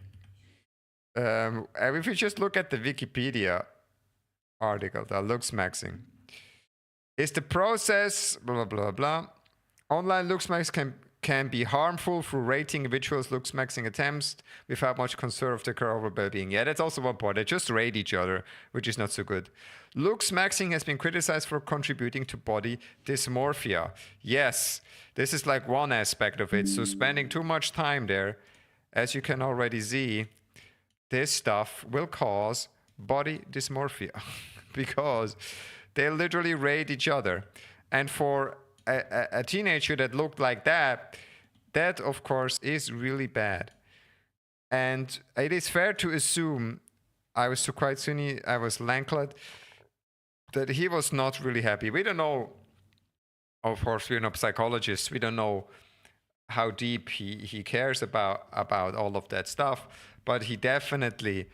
If you just look at the Wikipedia article, that looksmaxing is the process, blah, blah, blah. Online looksmax can be harmful through rating individuals' looksmaxing attempts without much concern of their overall well-being. Yeah, that's also one part. They just rate each other, which is not so good. Looksmaxing has been criticized for contributing to body dysmorphia. Yes, this is like one aspect of it. So spending too much time there, as you can already see, this stuff will cause body dysmorphia because they literally rate each other. And for a teenager that looked like that, that of course is really bad. And it is fair to assume, I was Lanklet, that he was not really happy. We don't know, of course, we're not psychologists, we don't know how deep he cares about all of that stuff, but he definitely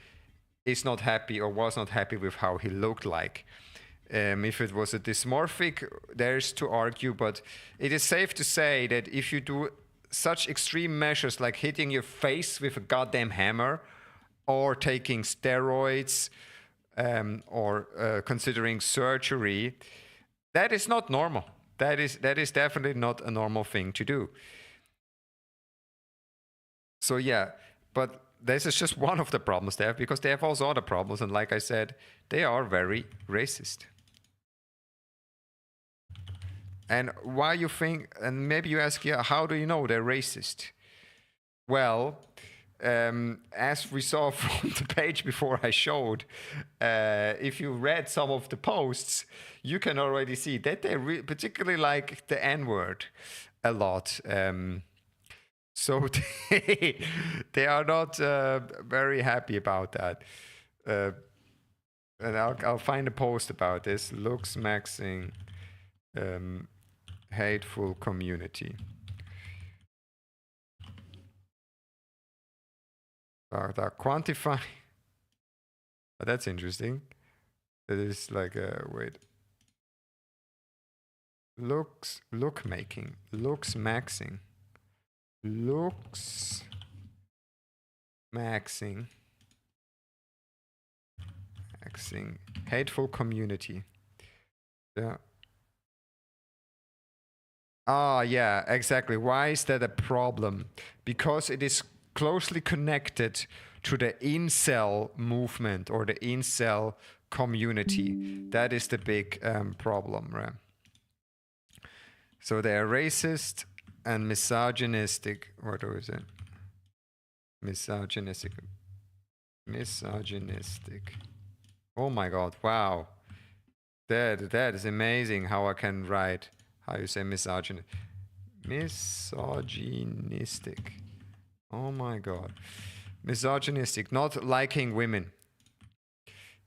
is not happy or was not happy with how he looked like. If it was a dysmorphic, there's to argue, but it is safe to say that if you do such extreme measures like hitting your face with a goddamn hammer, or taking steroids, or considering surgery, that is not normal. That is definitely not a normal thing to do. So yeah, but this is just one of the problems they have, because they have also other problems, and like I said, they are very racist. And why you think, and maybe you ask, yeah, how do you know they're racist? Well, as we saw from the page before I showed, if you read some of the posts, you can already see that they particularly like the N-word a lot. So they are not very happy about that. And I'll find a post about this. Looksmaxing hateful community. Quantify. Oh, that's interesting. It is like wait. Lookmaxing. Hateful community. Yeah. Ah, yeah, exactly. Why is that a problem? Because it is closely connected to the incel movement or the incel community. That is the big problem, right? So they are racist and misogynistic. What is it? Misogynistic. Oh my God! Wow, that is amazing. How I can write. How you say misogynistic? Misogynistic. Oh my God. Misogynistic. Not liking women.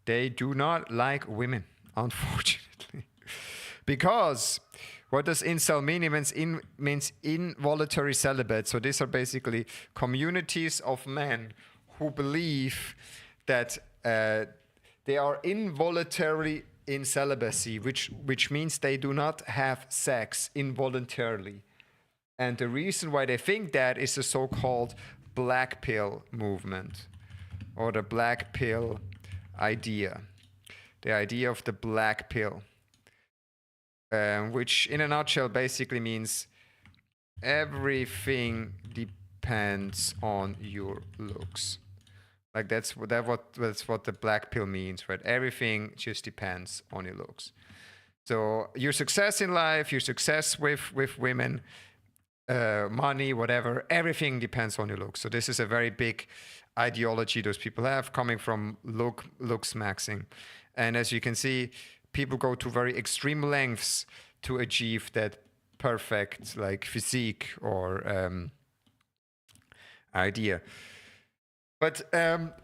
They do not like women, unfortunately. Because what does incel mean? It means involuntary celibate. So these are basically communities of men who believe that they are involuntarily in celibacy, which means they do not have sex involuntarily. And the reason why they think that is the so-called black pill movement, or the black pill idea. The idea of the black pill, which in a nutshell basically means everything depends on your looks. Like that's what the black pill means, right? Everything just depends on your looks. So your success in life, your success with women, money, whatever, everything depends on your looks. So this is a very big ideology those people have, coming from looks maxing. And as you can see, people go to very extreme lengths to achieve that perfect like physique or idea. But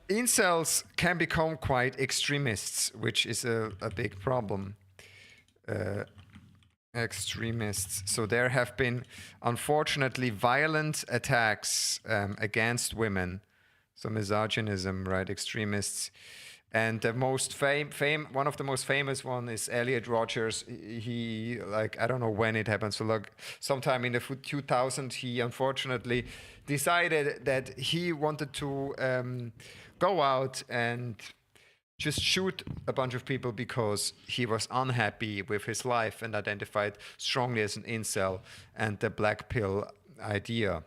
incels can become quite extremists, which is a big problem. Extremists. So there have been, unfortunately, violent attacks against women. So misogynism, right? Extremists. And the most one of the most famous one is Elliot Rogers. He like, I don't know when it happened. So like sometime in the 2000, he unfortunately decided that he wanted to go out and just shoot a bunch of people because he was unhappy with his life and identified strongly as an incel and the black pill idea.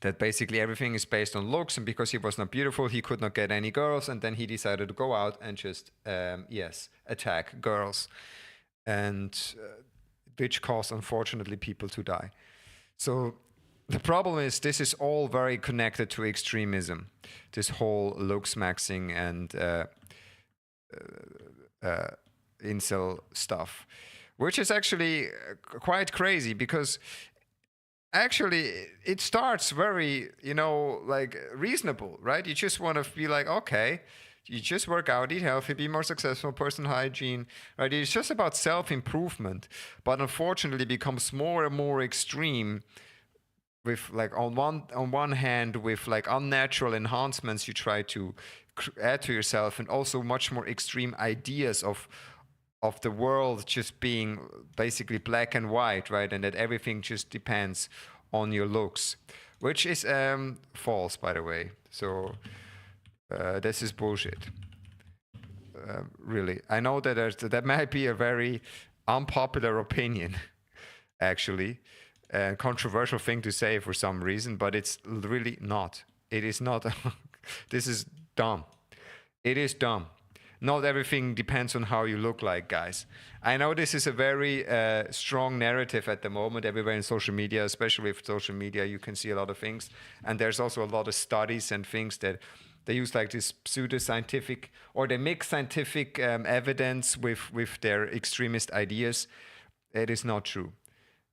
That basically everything is based on looks, and because he was not beautiful, he could not get any girls, and then he decided to go out and just, attack girls, and which caused, unfortunately, people to die. So the problem is this is all very connected to extremism, this whole looks maxing and incel stuff, which is actually quite crazy because actually it starts very, like reasonable, right? You just want to be like, okay, you just work out, eat healthy, be more successful, personal hygiene, right? It's just about self-improvement, but unfortunately becomes more and more extreme with like on one hand with like unnatural enhancements you try to add to yourself, and also much more extreme ideas of the world just being basically black and white, right? And that everything just depends on your looks, which is false, by the way. So this is bullshit. Really, I know that that might be a very unpopular opinion, actually, a controversial thing to say for some reason, but it's really not. It is not. This is dumb. It is dumb. Not everything depends on how you look like, guys. I know this is a very strong narrative at the moment everywhere in social media, especially with social media, you can see a lot of things. And there's also a lot of studies and things that they use like this pseudoscientific, or they mix scientific evidence with their extremist ideas. It is not true.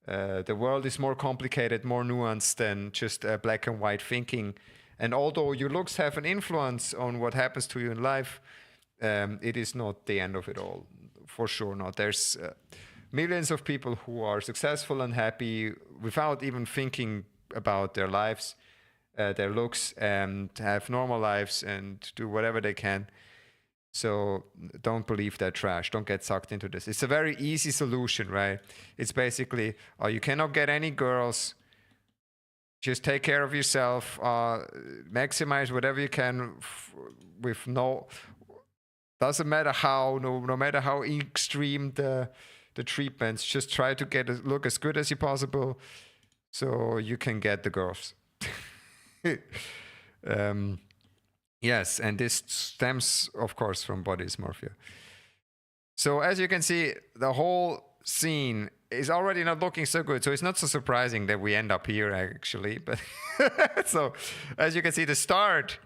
The world is more complicated, more nuanced than just black and white thinking. And although your looks have an influence on what happens to you in life, it is not the end of it all, for sure not. There's millions of people who are successful and happy without even thinking about their lives, their looks, and have normal lives and do whatever they can. So don't believe that trash. Don't get sucked into this. It's a very easy solution, right? It's basically, you cannot get any girls. Just take care of yourself. Maximize whatever you can with no... Doesn't matter how, no matter how extreme the treatments, just try to look as good as you possible so you can get the girls. Yes, and this stems, of course, from body dysmorphia. So as you can see, the whole scene is already not looking so good. So it's not so surprising that we end up here, actually. But so as you can see, the start...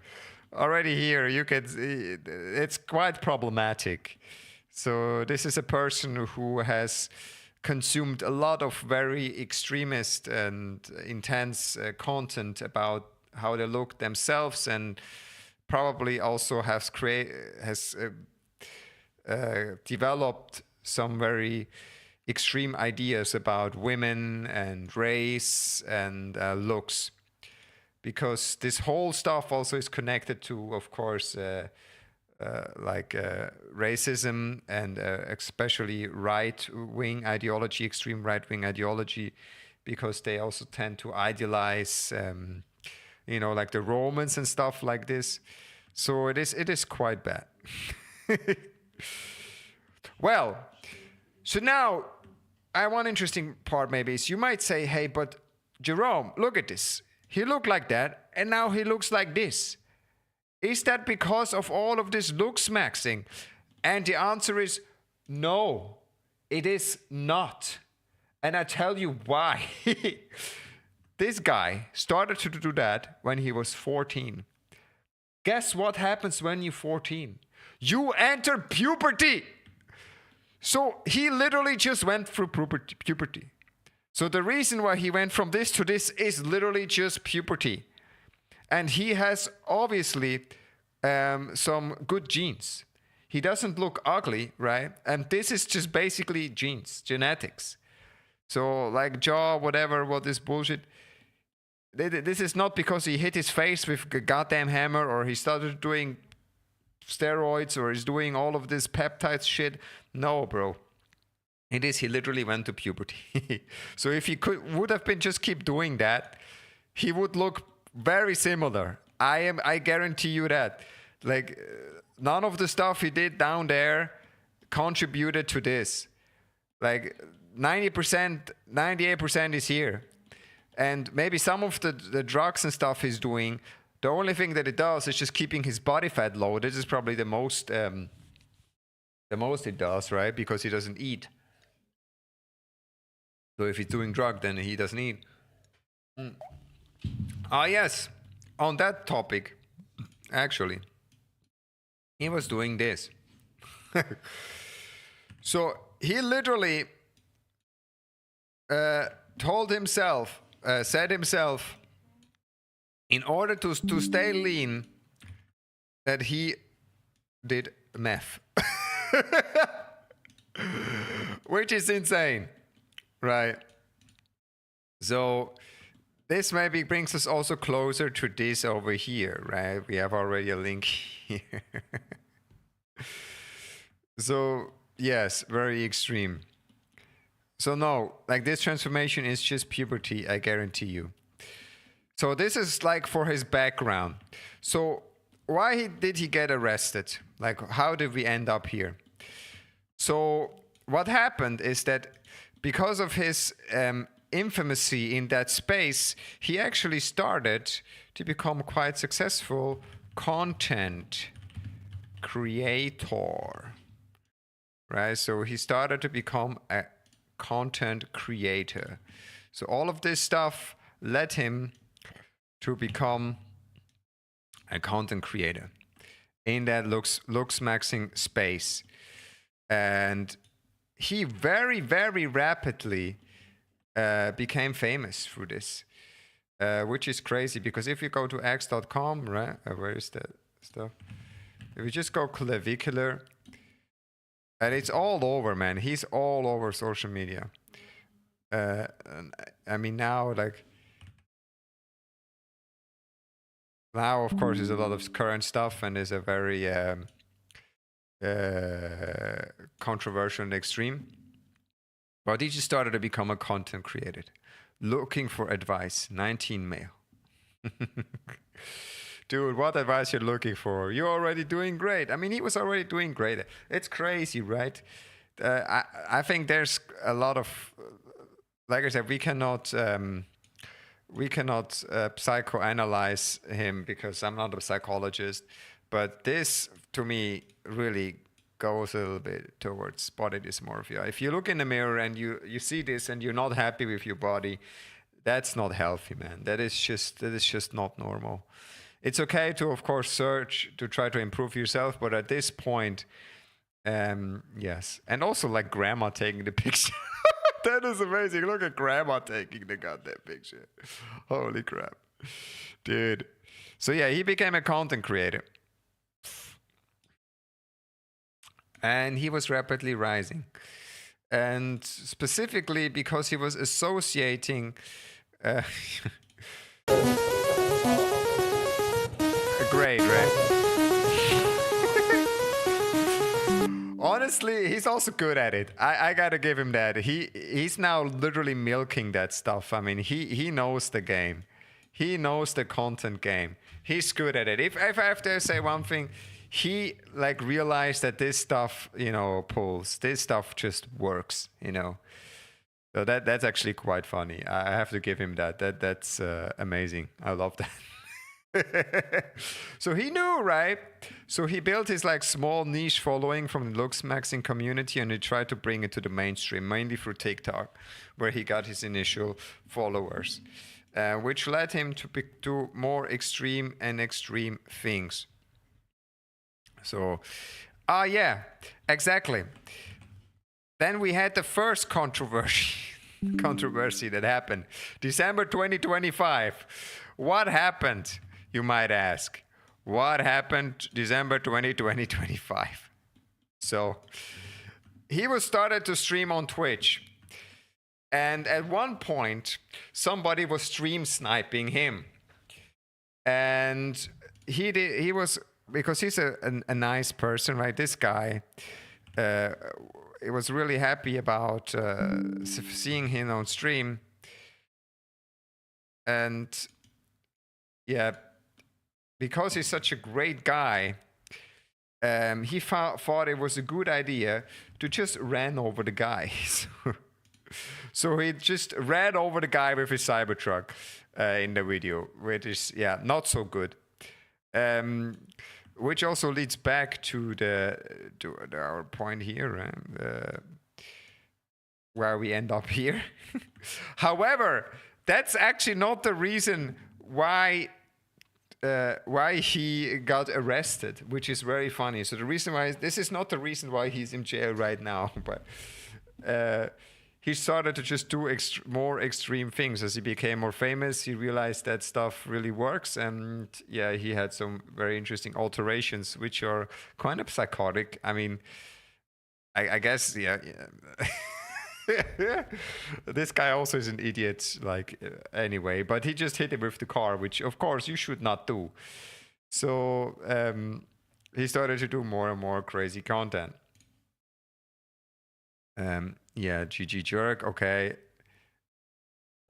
already here, you can see it's quite problematic. So this is a person who has consumed a lot of very extremist and intense content about how they look themselves, and probably also has developed some very extreme ideas about women and race and looks. Because this whole stuff also is connected to, of course, racism and especially right-wing ideology, extreme right-wing ideology, because they also tend to idealize, like the Romans and stuff like this. So it is quite bad. Well, so now one interesting part maybe is you might say, hey, but Jerome, look at this. He looked like that, and now he looks like this. Is that because of all of this looks maxing? And the answer is no, it is not. And I tell you why. This guy started to do that when he was 14. Guess what happens when you're 14? You enter puberty. So he literally just went through puberty. So the reason why he went from this to this is literally just puberty. And he has obviously some good genes. He doesn't look ugly, right? And this is just basically genes, genetics. So like jaw, whatever, what is bullshit. This is not because he hit his face with a goddamn hammer or he started doing steroids or he's doing all of this peptides shit. No, bro. It is he literally went to puberty. So if he would have been just keep doing that, he would look very similar. I guarantee you that. Like none of the stuff he did down there contributed to this. Like 90%, 98% is here. And maybe some of the drugs and stuff he's doing, the only thing that it does is just keeping his body fat low. This is probably the most it does, right? Because he doesn't eat. So if he's doing drug, then he doesn't eat. Yes, on that topic, actually, he was doing this. So he literally said himself, in order to stay lean, that he did meth. Which is insane, right? So this maybe brings us also closer to this over here, right? We have already a link here. So yes, very extreme. So no, like this transformation is just puberty, I guarantee you. So this is like for his background. So why did he get arrested? Like how did we end up here? So what happened is that because of his infamousy in that space, he actually started to become quite successful content creator. Right? So he started to become a content creator. So all of this stuff led him to become a content creator in that looks maxing space. And he very, very rapidly became famous through this, which is crazy because if you go to x.com, right, where is that stuff? If you just go Clavicular, and it's all over, man. He's all over social media. I mean, now, of course, there's a lot of current stuff, and there's a very controversial and extreme. But he just started to become a content creator, looking for advice. 19 male. Dude, what advice you're looking for? You're already doing great. I mean, he was already doing great. It's crazy, right? I think there's a lot of, like I said, we cannot psychoanalyze him because I'm not a psychologist. But this, to me, really goes a little bit towards body dysmorphia. If you look in the mirror and you see this and you're not happy with your body, that's not healthy, man. That is just not normal. It's okay to, of course, search to try to improve yourself, but at this point, yes. And also, like, grandma taking the picture. That is amazing. Look at grandma taking the goddamn picture. Holy crap. Dude. So, yeah, he became a content creator. And he was rapidly rising. And specifically because he was associating... Great, right? Honestly, he's also good at it. I gotta give him that. He's now literally milking that stuff. I mean, he knows the game. He knows the content game. He's good at it. If I have to say one thing, he like realized that this stuff, you know, pulls. This stuff just works, you know. So that's actually quite funny. I have to give him that. That's amazing. I love that. So he knew, right? So he built his like small niche following from the looks maxing community, and he tried to bring it to the mainstream, mainly through TikTok, where he got his initial followers, which led him to do more extreme things. So, yeah, exactly. Then we had the first controversy that happened, December 2025. What happened? You might ask. What happened December 2025? So he was started to stream on Twitch. And at one point, somebody was stream sniping him. And he was, because he's a nice person, right? This guy, he was really happy about seeing him on stream. And yeah, because he's such a great guy, he thought it was a good idea to just ran over the guy. So he just ran over the guy with his Cybertruck in the video, which is, yeah, not so good. Which also leads back to our point here, where we end up here. However, that's actually not the reason why he got arrested, which is very funny. So the reason why this is not the reason why he's in jail right now, but he started to just do more extreme things as he became more famous. He realized that stuff really works, and yeah, he had some very interesting alterations, which are kind of psychotic. I mean, I guess, yeah. This guy also is an idiot, like, anyway, but he just hit him with the car, which of course you should not do. So he started to do more and more crazy content. Yeah, GG Jerk, okay.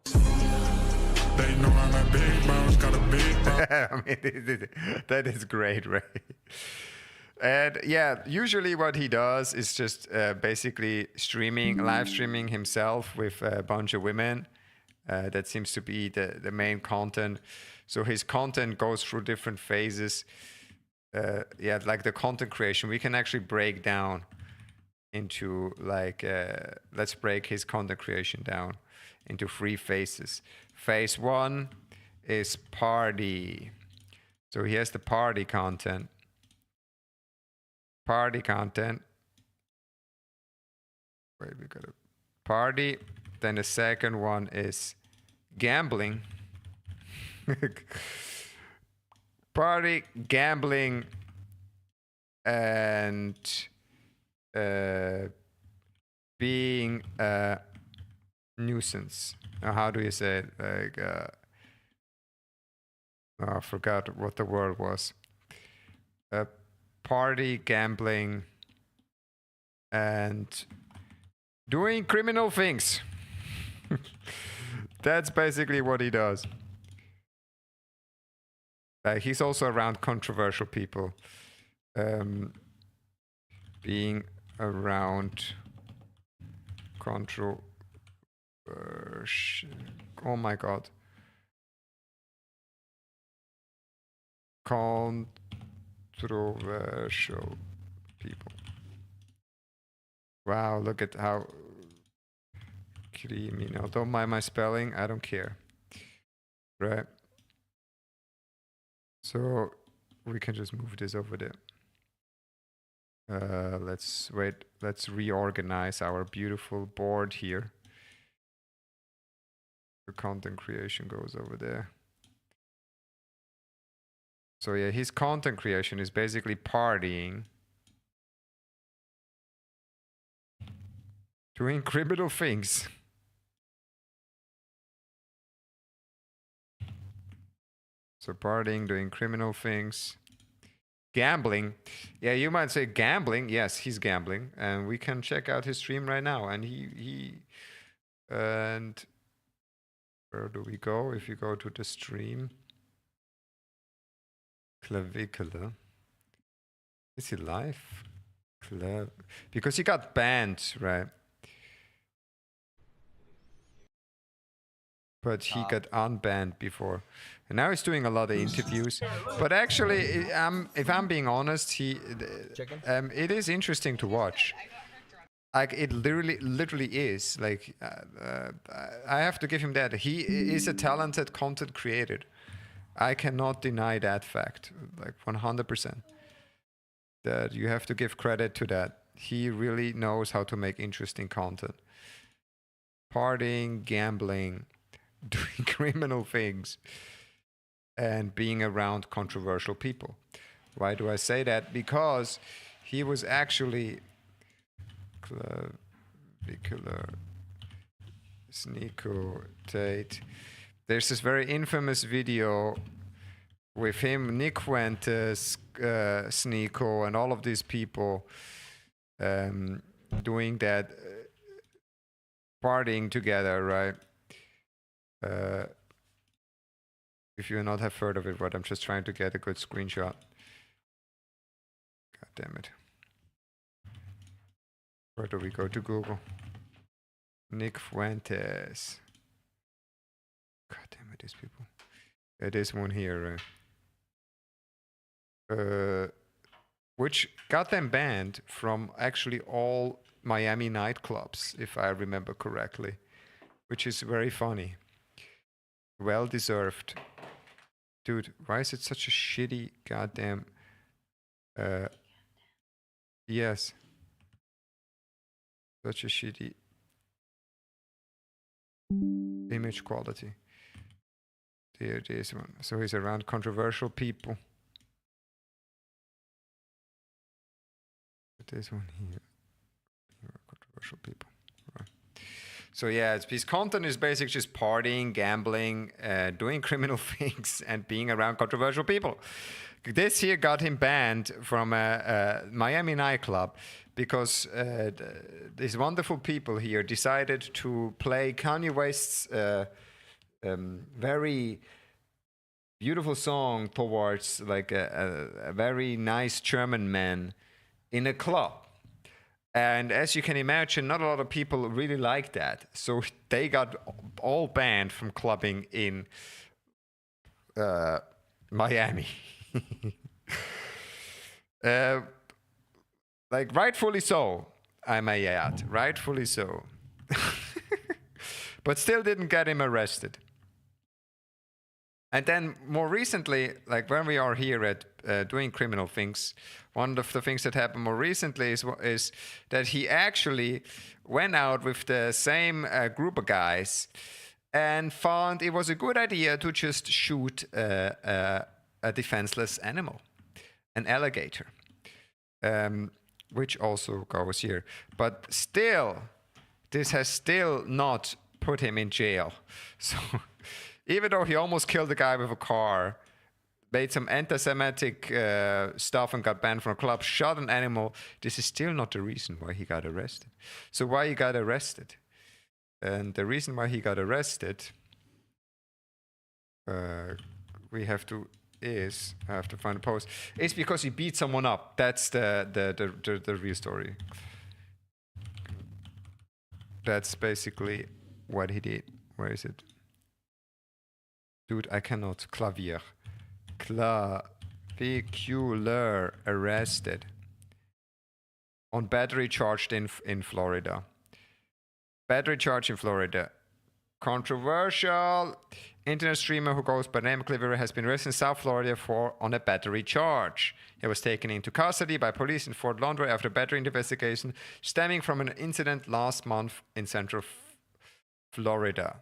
They know I'm a big mouse, got a big I mean, that is great, right? And yeah, usually what he does is just basically live streaming himself with a bunch of women. That seems to be the main content. So his content goes through different phases. Yeah, like the content creation, we can actually break down into like, let's break his content creation down into 3 phases. Phase 1 is party. So he has the party content. Wait, we got a party. Then the second one is gambling. Party, gambling, and being a nuisance. How do you say it? Like, I forgot what the word was. Party, gambling, and doing criminal things. That's basically what he does. He's also around controversial people. Being around oh my god. Controversial people. Wow, look at how criminal. Don't mind my spelling, I don't care. Right? So we can just move this over there. Let's reorganize our beautiful board here. The content creation goes over there. So yeah, his content creation is basically partying, doing criminal things. So partying, doing criminal things, gambling. Yeah, you might say gambling. Yes, he's gambling, and we can check out his stream right now. And and where do we go? If you go to the stream, Clavicular. Is he live? Because he got banned, right? But he got unbanned before, and now he's doing a lot of interviews. But actually, if I'm being honest, it is interesting to watch. Like it literally is. Like I have to give him that. He is a talented content creator. I cannot deny that fact. Like 100%. That you have to give credit to that. He really knows how to make interesting content. Partying, gambling, doing criminal things, and being around controversial people. Why do I say that? Because he was actually Clavicular, Sneeko, Tate. There's this very infamous video with him, Nick Fuentes, Sneeko, and all of these people doing that, partying together, right? If you not have heard of it, but I'm just trying to get a good screenshot. God damn it. Where do we go to Google? Nick Fuentes. God damn it, these people. Yeah, there's one here, right? Which got them banned from actually all Miami nightclubs, if I remember correctly. Which is very funny. Well deserved. Dude, why is it such a shitty goddamn... yes. Such a shitty image quality. There it is one. So he's around controversial people. There's one here. Here are controversial people. Right. So yeah, his content is basically just partying, gambling, doing criminal things, and being around controversial people. This here got him banned from a Miami nightclub because these wonderful people here decided to play Kanye West's very beautiful song towards like a very nice German man in a club. And as you can imagine, not a lot of people really like that. So they got all banned from clubbing in Miami. Like rightfully so, I may add. Rightfully so. But still didn't get him arrested. And then more recently, like when we are here at doing criminal things, one of the things that happened more recently is that he actually went out with the same group of guys and found it was a good idea to just shoot a defenseless animal, an alligator, which also goes here. But still, this has still not put him in jail. So even though he almost killed a guy with a car, made some anti-Semitic stuff and got banned from a club, shot an animal, this is still not the reason why he got arrested. So why he got arrested? And the reason why he got arrested, I have to find a post, is because he beat someone up. That's the real story. That's basically what he did. Where is it? Dude, I cannot. Clavicular arrested on battery charged in Florida. Battery charge in Florida. Controversial internet streamer who goes by the name Clavicular has been arrested in South Florida on a battery charge. He was taken into custody by police in Fort Lauderdale after a battery investigation stemming from an incident last month in Central Florida.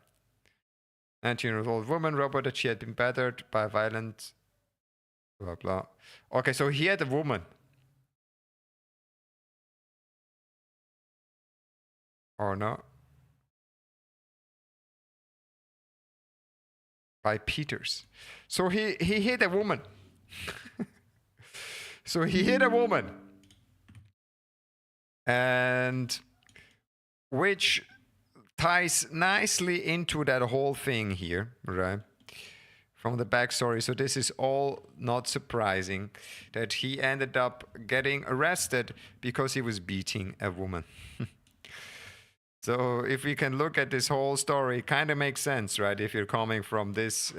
19-year-old woman reported that she had been battered by a violent blah blah. Okay, so he had a woman. Or not? By Peters. So he hit a woman. So he hit a woman. And which ties nicely into that whole thing here, right? From the backstory. So this is all not surprising that he ended up getting arrested because he was beating a woman. So if we can look at this whole story, it kind of makes sense, right? If you're coming from this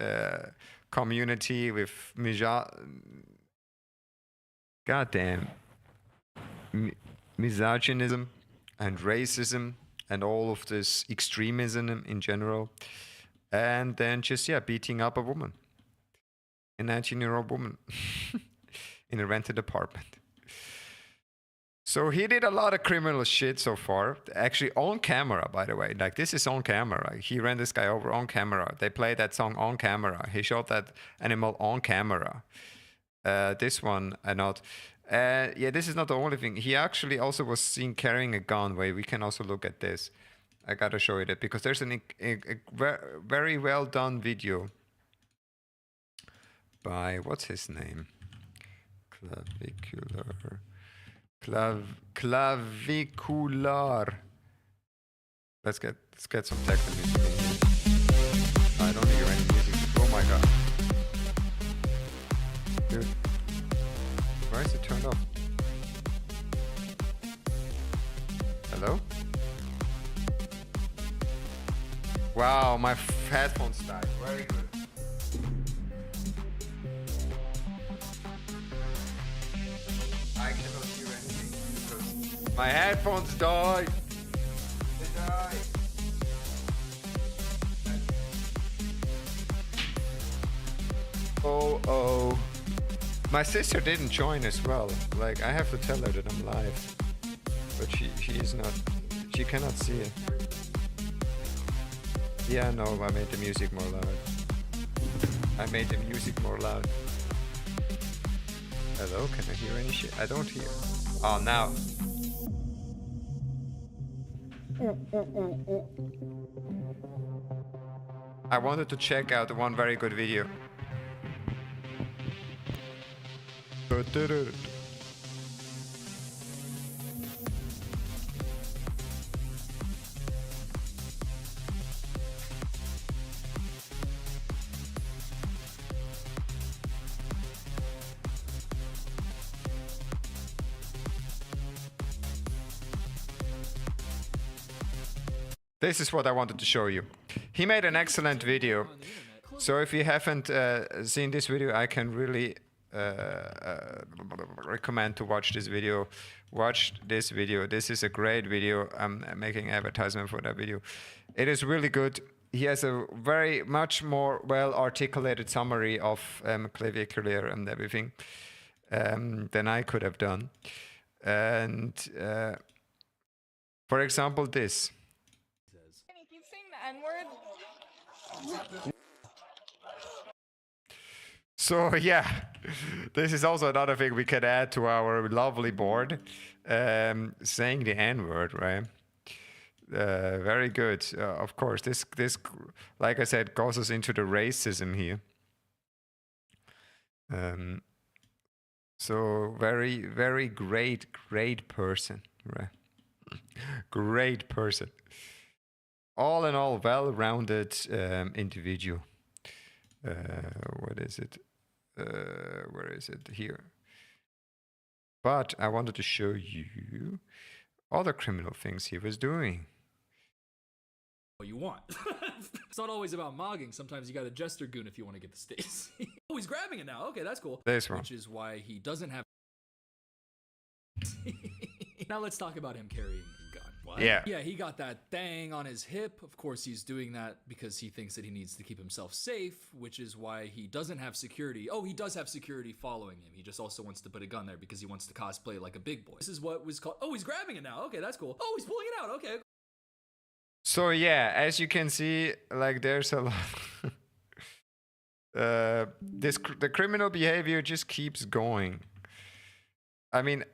community with goddamn misogynism and racism and all of this extremism in general, and then just beating up a woman, a 19-year-old woman in a rented apartment. So he did a lot of criminal shit so far, actually on camera, by the way. Like, this is on camera. He ran this guy over on camera. They played that song on camera. He shot that animal on camera. This one, not. This is not the only thing. He actually also was seen carrying a gun. Wait, we can also look at this. I gotta show you that because there's a very well done video by, what's his name? Clavicular. Clavicular. Let's get some techno music in here. I don't hear any music. Oh my god. Dude. Why is it turned off? Hello? Wow, my headphones died. Very good. I cannot hear anything because my headphones died. They died. Oh. My sister didn't join as well. Like, I have to tell her that I'm live. But she is not. She cannot see it. Yeah, no, I made the music more loud. Hello, can I hear any shit? I don't hear. Oh, now. I wanted to check out one very good video. This is what I wanted to show you. He made an excellent video. So if you haven't seen this video, I can really recommend to watch this video. Watch this video. This is a great video. I'm making advertisement for that video. It is really good. He has a very much more well-articulated summary of Clavicular and everything than I could have done. And for example, this. Keep saying the N-word. So yeah, this is also another thing we can add to our lovely board. Saying the N-word, right? Very good. Of course, this, like I said, goes us into the racism here. So very great person, right? Great person. All in all, well-rounded individual. What is it? Where is it? Here. But I wanted to show you other criminal things he was doing. What you want. It's not always about mogging. Sometimes you got a jester goon if you want to get the stays. Oh, he's grabbing it now. Okay, that's cool. This one. Which is why he doesn't have. Now let's talk about him carrying a gun. What? Yeah. Yeah, he got that thing on his hip. Of course, he's doing that because he thinks that he needs to keep himself safe, which is why he doesn't have security. Oh, he does have security following him. He just also wants to put a gun there because he wants to cosplay like a big boy. This is what was called. Oh, he's grabbing it now. Okay, that's cool. Oh, he's pulling it out. Okay. So yeah, as you can see, like there's a lot. The criminal behavior just keeps going. I mean,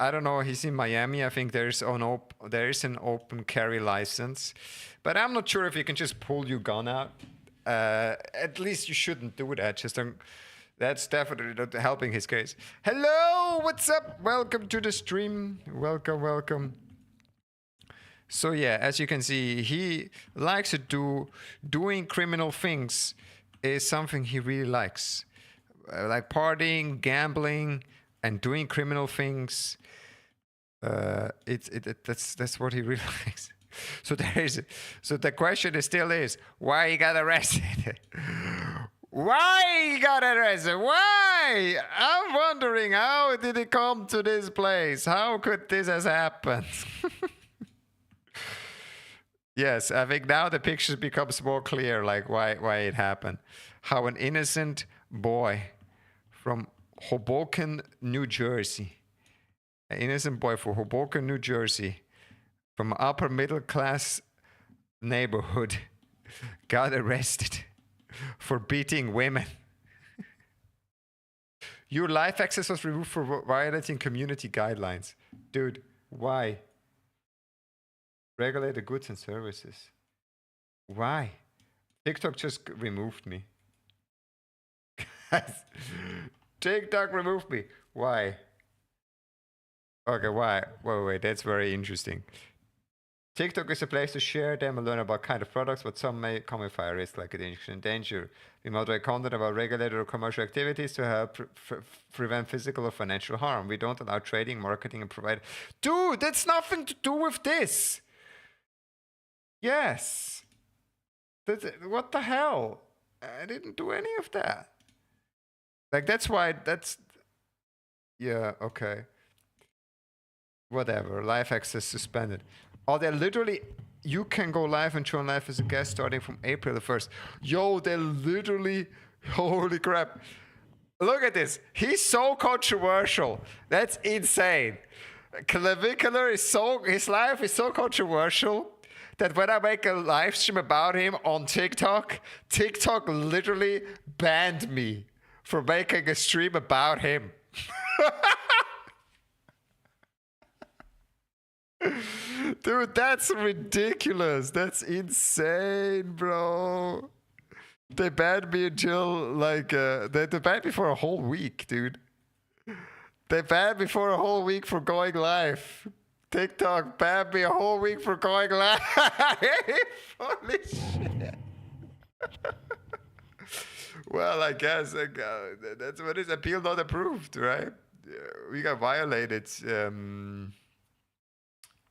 I don't know. He's in Miami. I think there is an open carry license, but I'm not sure if you can just pull your gun out. At least you shouldn't do that. Just That's definitely not helping his case. Hello, what's up? Welcome to the stream. Welcome. So yeah, as you can see, he likes to doing criminal things is something he really likes. Like partying, gambling, and doing criminal things. That's what he really likes. So the question still is why he got arrested. Why he got arrested? Why? I'm wondering, how did he come to this place? How could this has happened? Yes, I think now the picture becomes more clear, like why it happened. How an innocent boy from Hoboken, New Jersey, an innocent boy from Hoboken, New Jersey, from upper middle class neighborhood, got arrested for beating women. Your life access was removed for violating community guidelines. Dude, why? Regulate the goods and services. Why? TikTok just removed me. TikTok removed me. Why? Okay, why? Wait, that's very interesting. TikTok is a place to share them and learn about kind of products, but some may come with high risk, like addiction and danger. We moderate content about regulated or commercial activities to help prevent physical or financial harm. We don't allow trading, marketing, and provide. Dude, that's nothing to do with this. Yes. What the hell? I didn't do any of that. Like, that's why that's... Yeah, okay. Whatever. Live access suspended. Oh, they're literally... You can go live and join live as a guest starting from April the 1st. Yo, they're literally... Holy crap. Look at this. He's so controversial. That's insane. Clavicular is so... His life is so controversial that when I make a live stream about him on TikTok, TikTok literally banned me for making a stream about him. Dude, that's ridiculous. That's insane, bro. They banned me until, like, they banned me for a whole week, dude. They banned me for a whole week for going live. TikTok banned me a whole week for going live. Holy shit. Well, I guess that's what is appeal not approved, right? We got violated.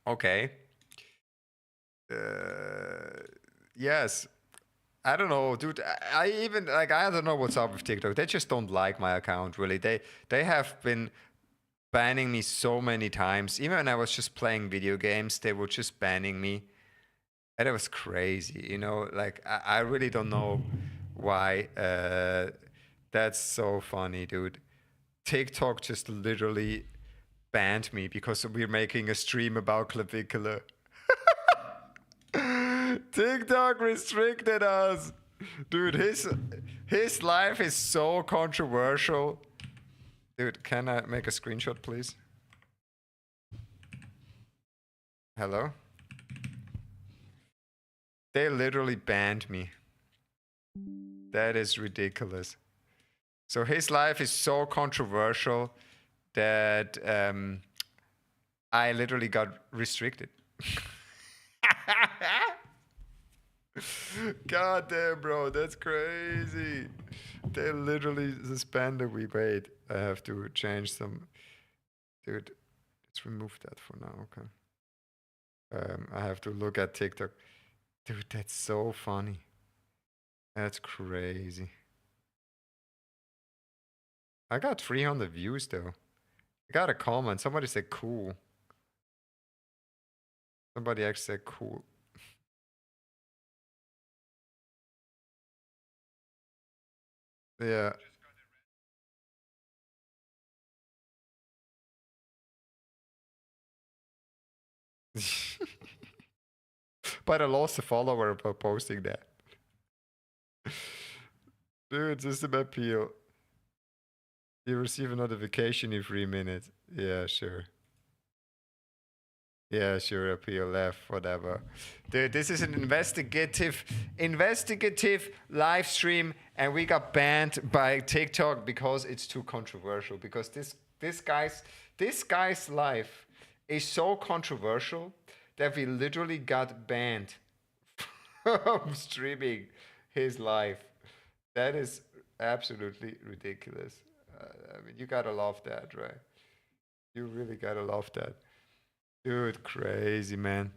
Okay. Yes. I don't know, dude. I even like I don't know what's up with TikTok. They just don't like my account, really. They have been banning me so many times. Even when I was just playing video games, they were just banning me. And it was crazy, you know? Like, I really don't know why. That's so funny, dude. TikTok just literally banned me because we're making a stream about Clavicular. TikTok restricted us. Dude, his life is so controversial. Dude, can I make a screenshot, please? Hello? They literally banned me. That is ridiculous. So his life is so controversial that I literally got restricted. God damn, bro, that's crazy. They literally suspended me. Wait, I have to change some. Dude, let's remove that for now, okay. I have to look at TikTok. Dude, that's so funny. That's crazy. I got 300 views though. I got a comment. Somebody said cool. Somebody actually said cool. Yeah. But I lost a follower by posting that. Dude, system appeal. You receive a notification in 3 minutes. Yeah, sure. Yeah, sure, appeal left, whatever. Dude, this is an investigative live stream, and we got banned by TikTok because it's too controversial. Because this guy's life is so controversial that we literally got banned from streaming his life. That is absolutely ridiculous. I mean, you gotta love that, right? You really gotta love that. Dude, crazy, man.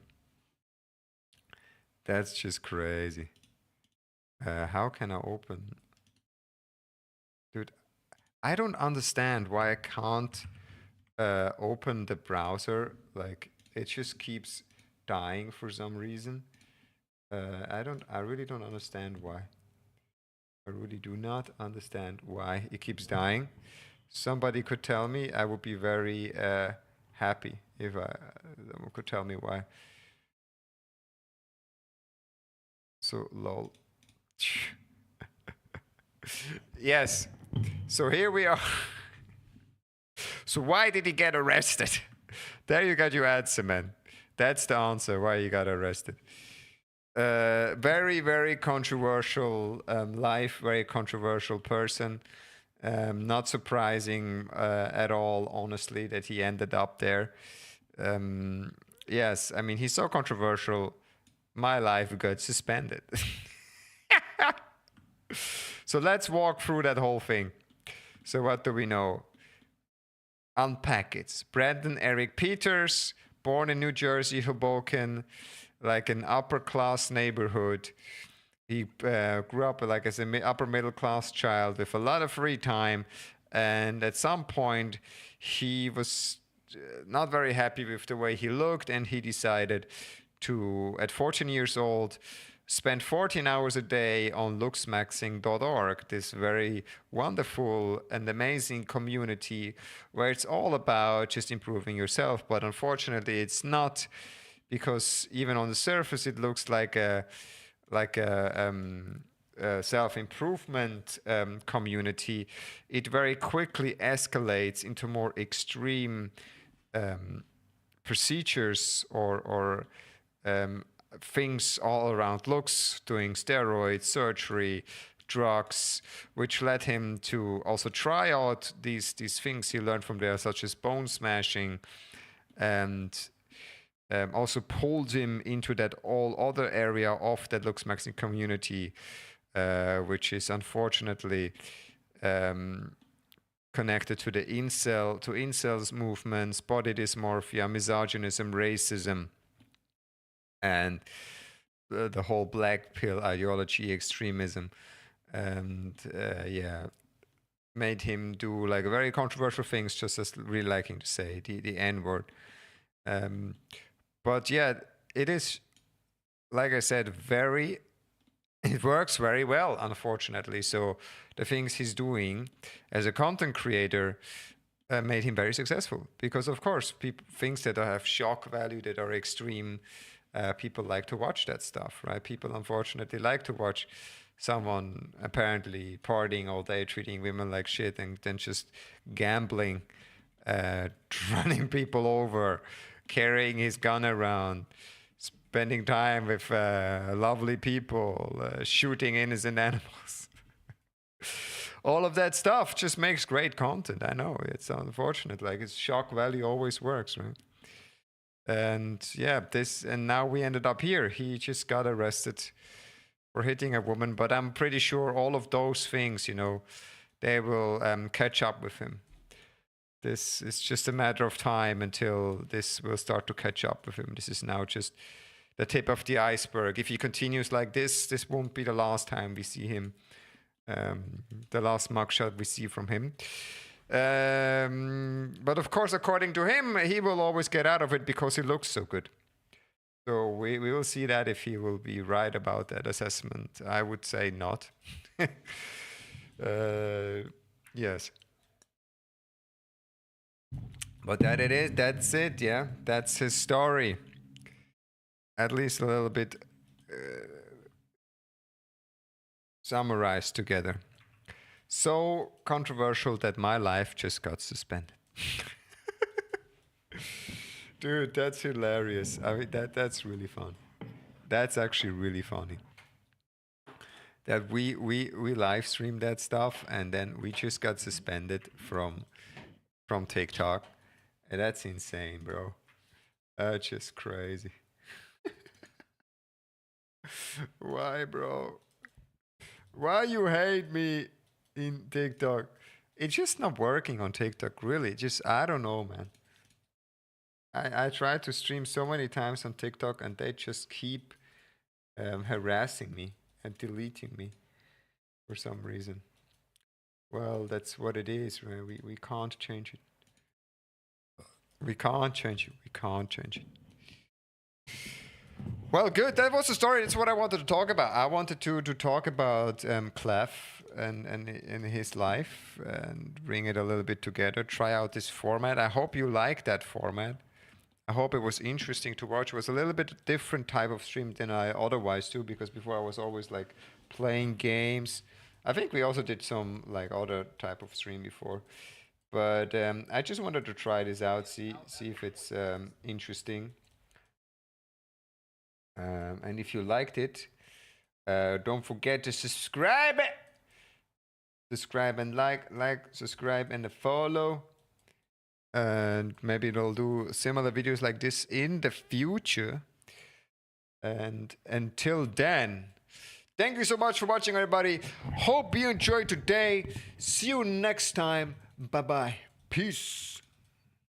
That's just crazy. How can I open? Dude, I don't understand why I can't open the browser. Like, it just keeps dying for some reason. I really don't understand why. I really do not understand why it keeps dying. Somebody could tell me, I would be very happy if someone could tell me why. So, lol. Yes. So here we are. So why did he get arrested? There you got your answer, man. That's the answer why he got arrested. Very, very controversial life, very controversial person. Not surprising at all, honestly, that he ended up there. Yes, I mean, he's so controversial. My life got suspended. So let's walk through that whole thing. So what do we know? Unpack it. Brandon Eric Peters, born in New Jersey, Hoboken, like an upper class neighborhood. He grew up like as an upper middle class child with a lot of free time, and at some point he was not very happy with the way he looked, and he decided to, at 14 years old, spend 14 hours a day on looksmaxing.org, this very wonderful and amazing community where it's all about just improving yourself. But unfortunately, it's not, because even on the surface, it looks like a self-improvement community. It very quickly escalates into more extreme procedures or things all around looks, doing steroids, surgery, drugs, which led him to also try out these things he learned from there, such as bone smashing, and also pulled him into that all other area of that looks maxing community, which is unfortunately connected to the incels movements, body dysmorphia, misogynism, racism, and the whole black pill ideology, extremism, and yeah, made him do like very controversial things, just as really liking to say the N word. But yeah, it is, like I said, it works very well, unfortunately. So the things he's doing as a content creator made him very successful, because of course things that have shock value, that are extreme, people like to watch that stuff, right? People unfortunately like to watch someone apparently partying all day, treating women like shit, and then just gambling, running people over, carrying his gun around, spending time with lovely people, shooting innocent animals. All of that stuff just makes great content. I know, it's unfortunate. Like, it's shock value always works, right? And yeah, and now we ended up here. He just got arrested for hitting a woman, but I'm pretty sure all of those things, they will catch up with him. This is just a matter of time until this will start to catch up with him. This is now just the tip of the iceberg. If he continues like this won't be the last time we see him, the last mugshot we see from him. But of course, according to him, he will always get out of it because he looks so good. So we will see that, if he will be right about that assessment. I would say not. Yes. But that's it, yeah. That's his story. At least a little bit summarized together. So controversial that my life just got suspended. Dude, that's hilarious. I mean, that's really fun. That's actually really funny. That we live streamed that stuff and then we just got suspended from TikTok. And that's insane, bro. That's just crazy. Why, bro? Why you hate me in TikTok? It's just not working on TikTok, really. Just I don't know, man. I try to stream so many times on TikTok and they just keep harassing me and deleting me for some reason. Well, that's what it is, right? We can't change it. We can't change it. We can't change it. Well, good. That was the story. That's what I wanted to talk about. I wanted to talk about Clef and his life and bring it a little bit together. Try out this format. I hope you like that format. I hope it was interesting to watch. It was a little bit different type of stream than I otherwise do because before I was always like playing games. I think we also did some like other type of stream before. But I just wanted to try this out, see if it's interesting. And if you liked it, don't forget to subscribe. Subscribe and like, subscribe and follow. And maybe it'll do similar videos like this in the future. And until then, thank you so much for watching, everybody. Hope you enjoyed today. See you next time. Bye-bye. Peace.